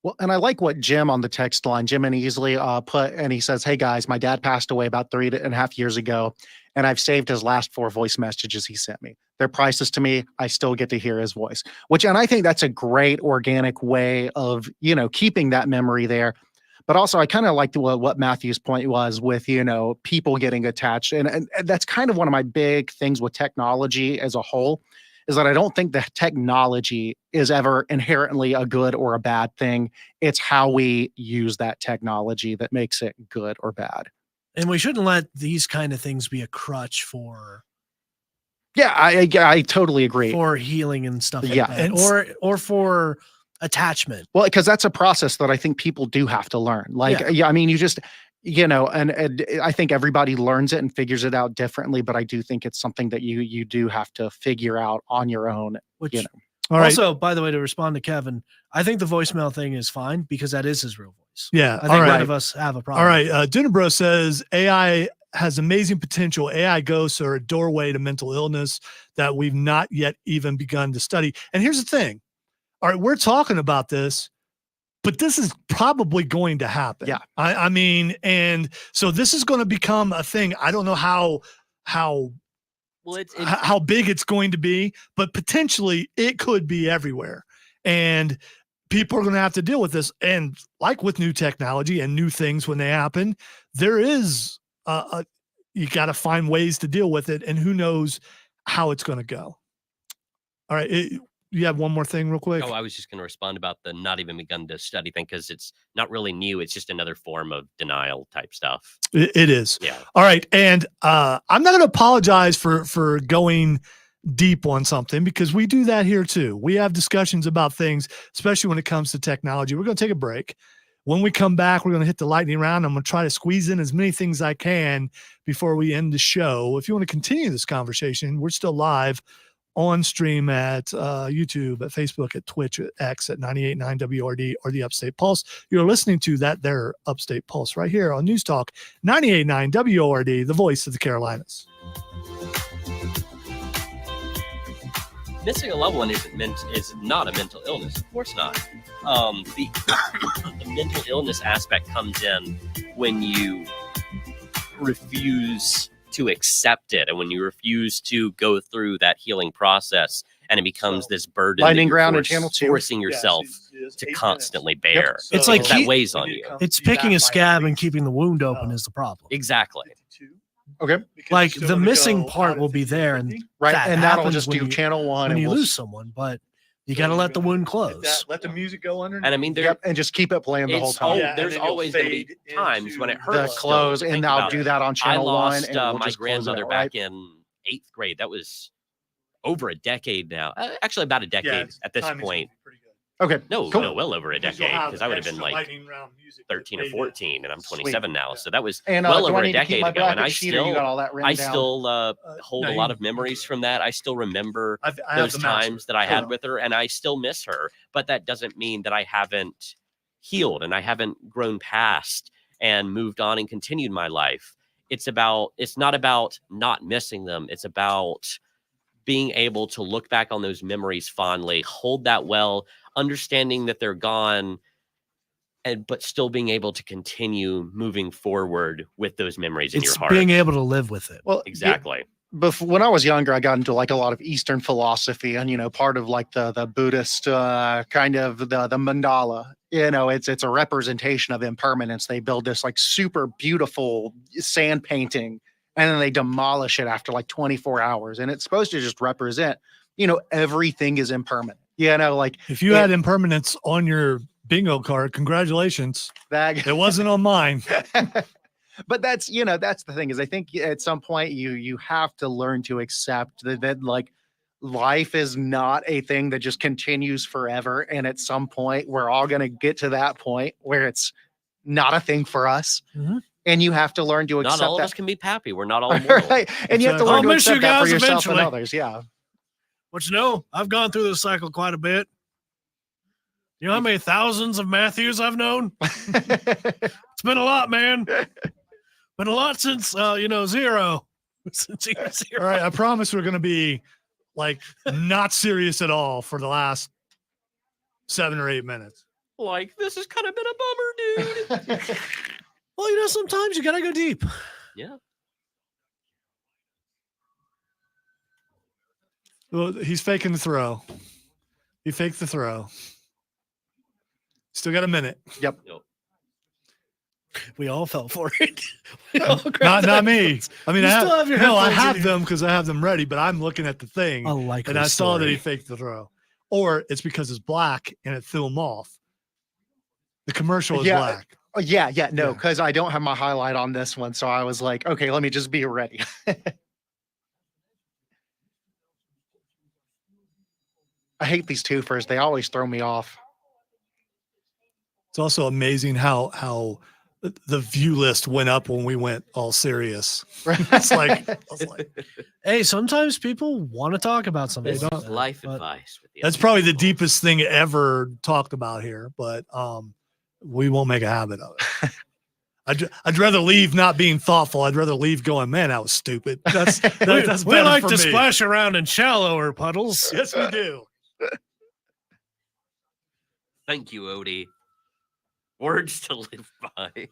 Well, and I like what Jim on the text line, Jim and Easily put, and he says, hey guys, my dad passed away about 3.5 years ago, and I've saved his last 4 voice messages he sent me. They're priceless to me. I still get to hear his voice, and I think that's a great organic way of, keeping that memory there. But also I kind of like what Matthew's point was with, people getting attached. And that's kind of one of my big things with technology as a whole, is that I don't think the technology is ever inherently a good or a bad thing. It's how we use that technology that makes it good or bad. And we shouldn't let these kind of things be a crutch for. Yeah, I totally agree. For healing and stuff like yeah, that. Or for attachment. Well, because that's a process that I think people do have to learn. I mean, you just, and I think everybody learns it and figures it out differently, but I do think it's something that you do have to figure out on your own. Which, All right. Also, by the way, to respond to Kevin, I think the voicemail thing is fine because that is his real voice. Yeah. I think none of us have a problem. All right. Dunabro says AI has amazing potential. AI ghosts are a doorway to mental illness that we've not yet even begun to study. And here's the thing. All right, we're talking about this, but this is probably going to happen. Yeah. I mean, and so this is going to become a thing. I don't know how big it's going to be, but potentially it could be everywhere. And people are going to have to deal with this. And like with new technology and new things when they happen, there is you got to find ways to deal with it, and who knows how it's going to go. All right. You have one more thing real quick? Oh, I was just going to respond about the not even begun to study thing, because it's not really new. It's just another form of denial type stuff. It is. Yeah. All right. And I'm not going to apologize for going deep on something, because we do that here too. We have discussions about things, especially when it comes to technology. We're going to take a break. When we come back, we're going to hit the lightning round. I'm going to try to squeeze in as many things as I can before we end the show. If you want to continue this conversation, we're still live on stream at YouTube, at Facebook, at Twitch, at X, at 98.9 WRD or the Upstate Pulse. You're listening to that there Upstate Pulse right here on News Talk 98.9 WRD, the voice of the Carolinas. Missing a loved one is not a mental illness. Of course not. The mental illness aspect comes in when you refuse to accept it, and when you refuse to go through that healing process, and it becomes this burden Lightning Ground and Channel 2. forcing yourself to constantly bear. Yep. So It's like that weighs on you. It's picking a scab and keeping the wound open is the problem. Exactly. Okay. Like the missing part will be there, and Right. that And that'll happens just when do you- Channel 1. when and you we'll lose someone, but you got to let the wound close. Let the music go under. And I mean, and just keep it playing the whole it's time. Yeah, and there's then you'll always going to be fade times when it into The hurts. close, still to and think I'll about do it. that on I Channel 1. lost And we'll my just close it grandmother out, back right? in 8th grade. That was over a decade now. Actually, about a decade at this point. Okay. No, Cool. no, well over a decade, because I would have been like 13 or 14, and I'm 27 now. So that was And well do over I a need to keep decade my ago, and bracket I sheet, or you got all that written down? hold no, a you lot can- of memories from that. I still remember I have those the master. times that I had with her, and I still miss her. But that doesn't mean that I haven't healed and I haven't grown past and moved on and continued my life. It's not about not missing them. It's about being able to look back on those memories fondly, hold that well, understanding that they're gone, but still being able to continue moving forward with those memories in your It's heart. being able to live with it. Well, Exactly. before, when I was younger, I got into like a lot of Eastern philosophy, and part of like the Buddhist kind of the mandala. It's a representation of impermanence. They build this like super beautiful sand painting, and then they demolish it after like 24 hours, and it's supposed to just represent, everything is impermanent. Like if you had impermanence on your bingo card, congratulations. It wasn't on mine. But that's the thing, is I think at some point you have to learn to accept that like life is not a thing that just continues forever. And at some point we're all going to get to that point where it's not a thing for us. Mhm. And you have to learn to accept Not all that. of us can be happy. We're not all immortal. Right. And you have to I'll learn to miss you accept that for guys yourself and eventually. others. Yeah. But I've gone through this cycle quite a bit. You know how many thousands of Matthews I've known? It's been a lot, man. Been a lot since zero. Since year zero. All right, I promise we're going to be like not serious at all for the last 7 or 8 minutes. Like, this has kind of been a bummer, dude. Well, sometimes you gotta go deep. Yeah. Well, he's faking the throw. He faked the throw. Still got a minute. Yep. We all fell for it. We all grabbed Not that. me. I mean, You I still have your I headphones in have here. them because I have them ready, but I'm looking at the thing A likely and I saw that he story. faked the throw. Or it's because it's black and it threw him off. The commercial is Yeah. black. Oh, yeah. No, Yeah. because I don't have my highlight on this one. So I was like, okay, let me just be ready. I hate these twofers. They always throw me off. It's also amazing how the view list went up when we went all serious. It's like, I was like, Hey, sometimes people want to talk about something. This is life But advice. With the that's probably the Upstate Pulse. deepest thing ever talked about here, but we won't make a habit of it. I'd rather leave not being thoughtful. I'd rather leave going, man, that was stupid. That's we better like for to me. splash around in shallower puddles. Yes, we do. Thank you, Odie. Words to live by.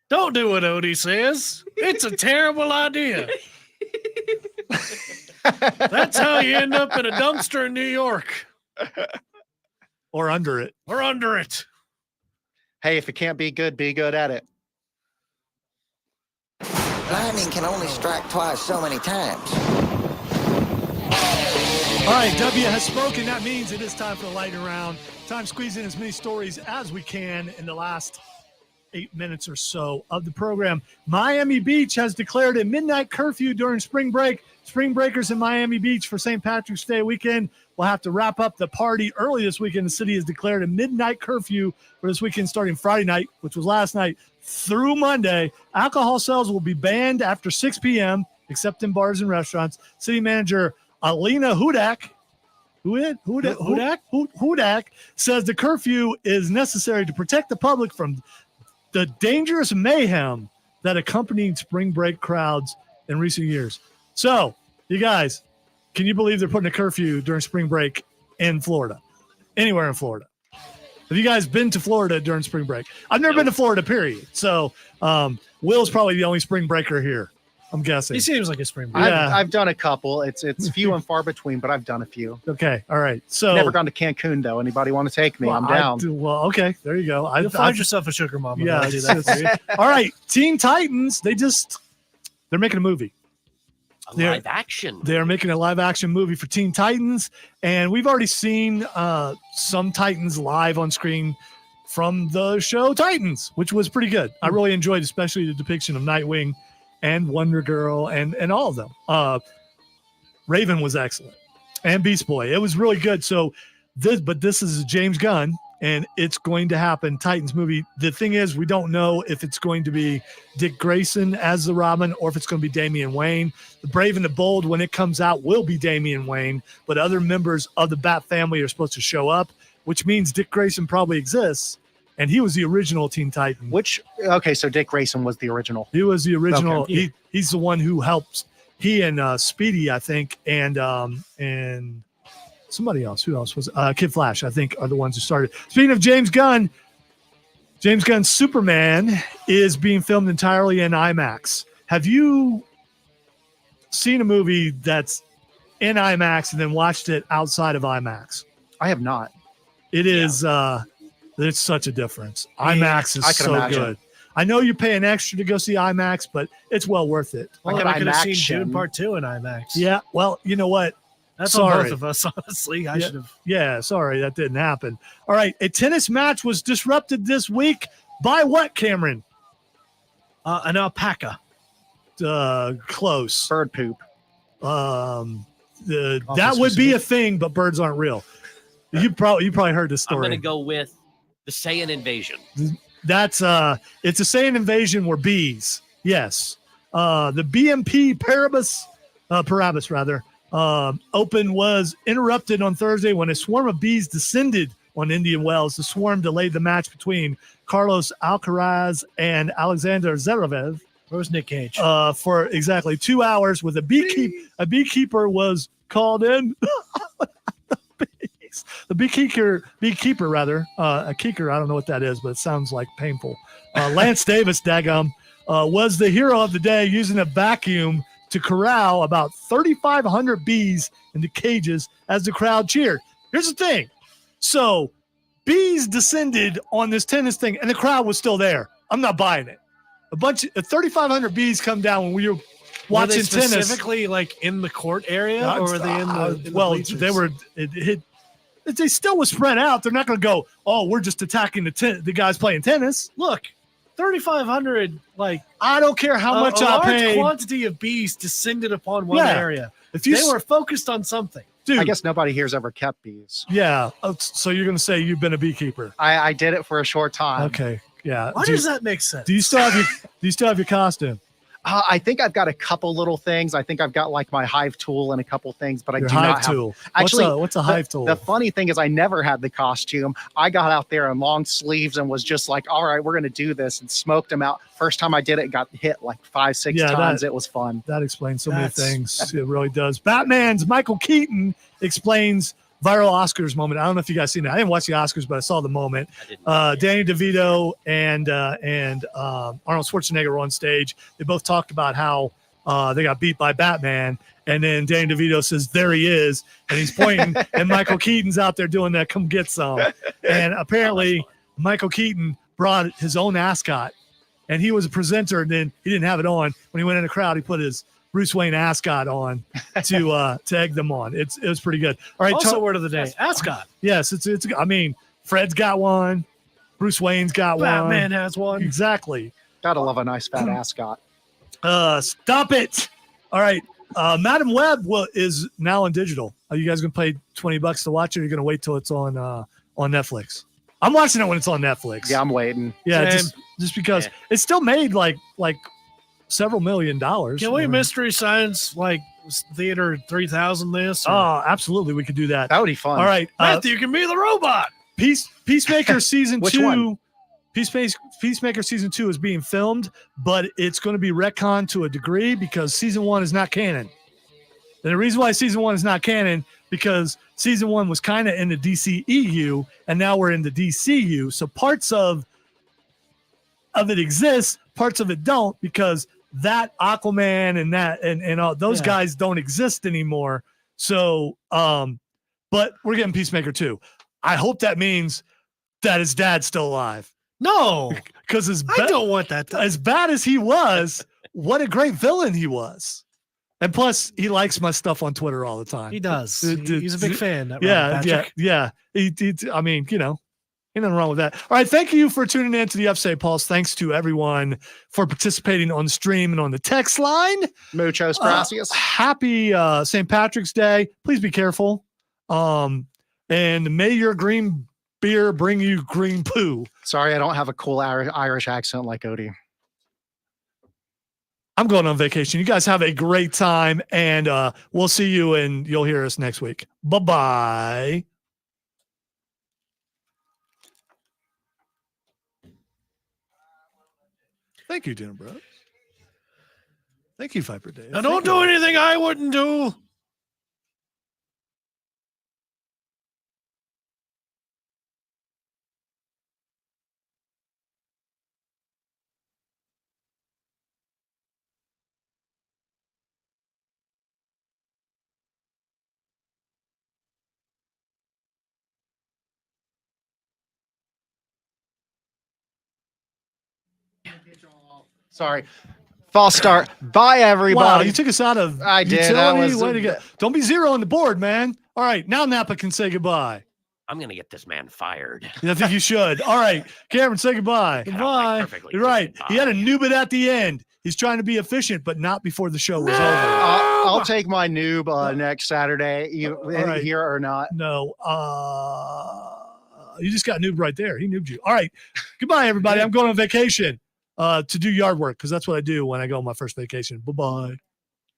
Don't do what Odie says. It's a terrible idea. That's how you end up in a dumpster in New York Or under it. or under it. Hey, if it can't be good at it. Lightning can only strike twice so many times. All right, W has spoken. That means it is time for the lightning round. Time to squeeze in as many stories as we can in the last 8 minutes or so of the program. Miami Beach has declared a midnight curfew during spring break. Spring breakers in Miami Beach for St. Patrick's Day weekend will have to wrap up the party early this weekend. The city has declared a midnight curfew for this weekend starting Friday night, which was last night, through Monday. Alcohol sales will be banned after 6 p.m., except in bars and restaurants. City manager Alina Hudak says the curfew is necessary to protect the public from the dangerous mayhem that accompanied spring break crowds in recent years. So, you guys, can you believe they're putting a curfew during spring break in Florida? Anywhere in Florida. Have you guys been to Florida during spring break? I've never been to Florida, period. So, Will's probably the only spring breaker here, I'm guessing. He seems like a spring break. Yeah. I've done a couple. It's few and far between, but I've done a few. Okay. All right. So, Never gone to Cancun though. Anybody want to take me? I'm down. Okay. There you go. You'll find yourself a sugar mama. Yeah, I'll do that for you. All right. Teen Titans, they're making a movie. A They're- live action. They're making a live action movie for Teen Titans, and we've already seen some Titans live on screen from the show Titans, which was pretty good. I really enjoyed, especially the depiction of Nightwing and Wonder Girl and all of them. Raven was excellent, and Beast Boy. It was really good. So this is James Gunn, and it's going to happen. Titans movie. The thing is, we don't know if it's going to be Dick Grayson as the Robin or if it's going to be Damian Wayne. The Brave and the Bold, when it comes out, will be Damian Wayne, but other members of the Bat family are supposed to show up, which means Dick Grayson probably exists, and he was the original Teen Titan. So Dick Grayson was the original. He was the original. Okay. He's the one who helps. He and Speedy, I think, and somebody else. Who else was Kid Flash? I think are the ones who started. Speaking of James Gunn James Gunn's Superman is being filmed entirely in IMAX. Have you seen a movie that's in IMAX and then watched it outside of IMAX? I have not. It is there's such a difference. IMAX I is can so imagine. good. I know you're paying extra to go see IMAX, but it's well worth it. Well, Like I an could have seen IMAX. Dune Part 2 in IMAX. Yeah, well, you know what? That's sorry. on both of us, honestly. I Yeah. should have. Yeah, sorry, that didn't happen. All right, a tennis match was disrupted this week by what, Cameron? An alpaca. Close. Bird poop. That would be a thing, but birds aren't real. You probably heard this I'm story. going to go with the Saiyan invasion. That's it's a Saiyan invasion where bees. Yes. The BMP Paribus rather Open was interrupted on Thursday when a swarm of bees descended on Indian Wells. The swarm delayed the match between Carlos Alcaraz and Alexander Zverev Where's Nick Cage? for exactly 2 hours. With a beekeeper was called in. The beekeeper rather, a keeper. I don't know what that is, but it sounds like painful. Lance Davis, daggum, was the hero of the day, using a vacuum to corral about 3,500 bees into cages as the crowd cheered. Here's the thing. So bees descended on this tennis thing and the crowd was still there. I'm not buying it. A bunch of 3,500 bees come down when we were watching were they tennis. Specifically like in the court area, or were they in the bleachers? they were, they still was spread out. They're not going to go, oh, we're just attacking the guys playing tennis. Look, 3,500, like I don't care how much a I large pay. quantity of bees descended upon one Yeah. area. If you They were focused on something. dude, I guess nobody here's ever kept bees. yeah. Oh, so you're going to say you've been a beekeeper? I did it for a short time. Okay, yeah. Why does that make sense? Do you still have your costume? I think I've got a couple little things. I think I've got like my hive tool and a couple things, but Your I do hive not have. tool. Actually, what's a hive tool? The funny thing is, I never had the costume. I got out there in long sleeves and was just like, "All right, we're going to do this," and smoked them out. First time I did it, got hit like 5-6 Yeah, times. It was fun. That explains so many That's- things. It really does. Batman's Michael Keaton explains viral Oscars moment. I don't know if you guys seen that. I didn't watch the Oscars, but I saw the moment. I didn't. Danny DeVito and Arnold Schwarzenegger were on stage. They both talked about how they got beat by Batman. And then Danny DeVito says, there he is. And he's pointing, and Michael Keaton's out there doing that, come get some. And apparently Michael Keaton brought his own ascot. And he was a presenter, and then he didn't have it on. When he went in the crowd, he put his Bruce Wayne ascot on to egg them on. It was pretty good. All right. Also, word of the day, ascot. Yes, it's. I mean, Fred's got one. Bruce Wayne's got Batman one. has one. Exactly. Gotta love a nice fat ascot. Stop it. All right. Madam Web is now on digital. Are you guys gonna pay $20 to watch it? Or are you gonna wait till it's on Netflix? I'm watching it when it's on Netflix. Yeah, I'm waiting. Yeah, Same. just because Yeah. it's still made like several $1 million. Can we mystery science like Theater 3000 this? Or- Oh, absolutely, we could do that. That would be fun. All right. Matthew can be the robot. Peacemaker season Which 2. one? Peacemaker season 2 is being filmed, but it's going to be retconned to a degree because season 1 is not canon. And the reason why season 1 is not canon because season 1 was kind of in the DCEU, and now we're in the DCU. So parts of it exists, parts of it don't, because that Aquaman and that and all those Yeah. guys don't exist anymore. So, but we're getting Peacemaker 2. I hope that means that his dad's still alive. No, Because I don't want that. as bad as he was, what a great villain he was. And plus, he likes my stuff on Twitter all the time. He does. It- He's a big fan. That Yeah, Robert yeah, Patrick. yeah. I mean, ain't nothing wrong with that. All right, thank you for tuning in to the Upstate Pulse. Thanks to everyone for participating on the stream and on the text line. Muchos gracias. Happy St. Patrick's Day. Please be careful. And may your green beer bring you green poo. Sorry, I don't have a cool Irish accent like Odie. I'm going on vacation. You guys have a great time, and we'll see you, and you'll hear us next week. Bye-bye. Thank you, Dinner Bros. Thank you, Viper Dave. Now, don't do anything I wouldn't do. Sorry. False start. Bye, Wow, everybody. you took us out of I did. utility. That was Way to go. Don't be zero on the board, man. All right, now Napa can say goodbye. I'm gonna get this man fired. I think you should. All right, Cameron, say goodbye. Cut out my Goodbye. perfectly You're right. decent He had a bye. noob it at the end. He's trying to be efficient, but not before the show was over. I'll take my noob next Saturday, right. here or not. No, you just got noob right there. He noobed you. All right, goodbye, everybody. I'm going on vacation to do yard work because that's what I do when I go on my first vacation. Bye-bye.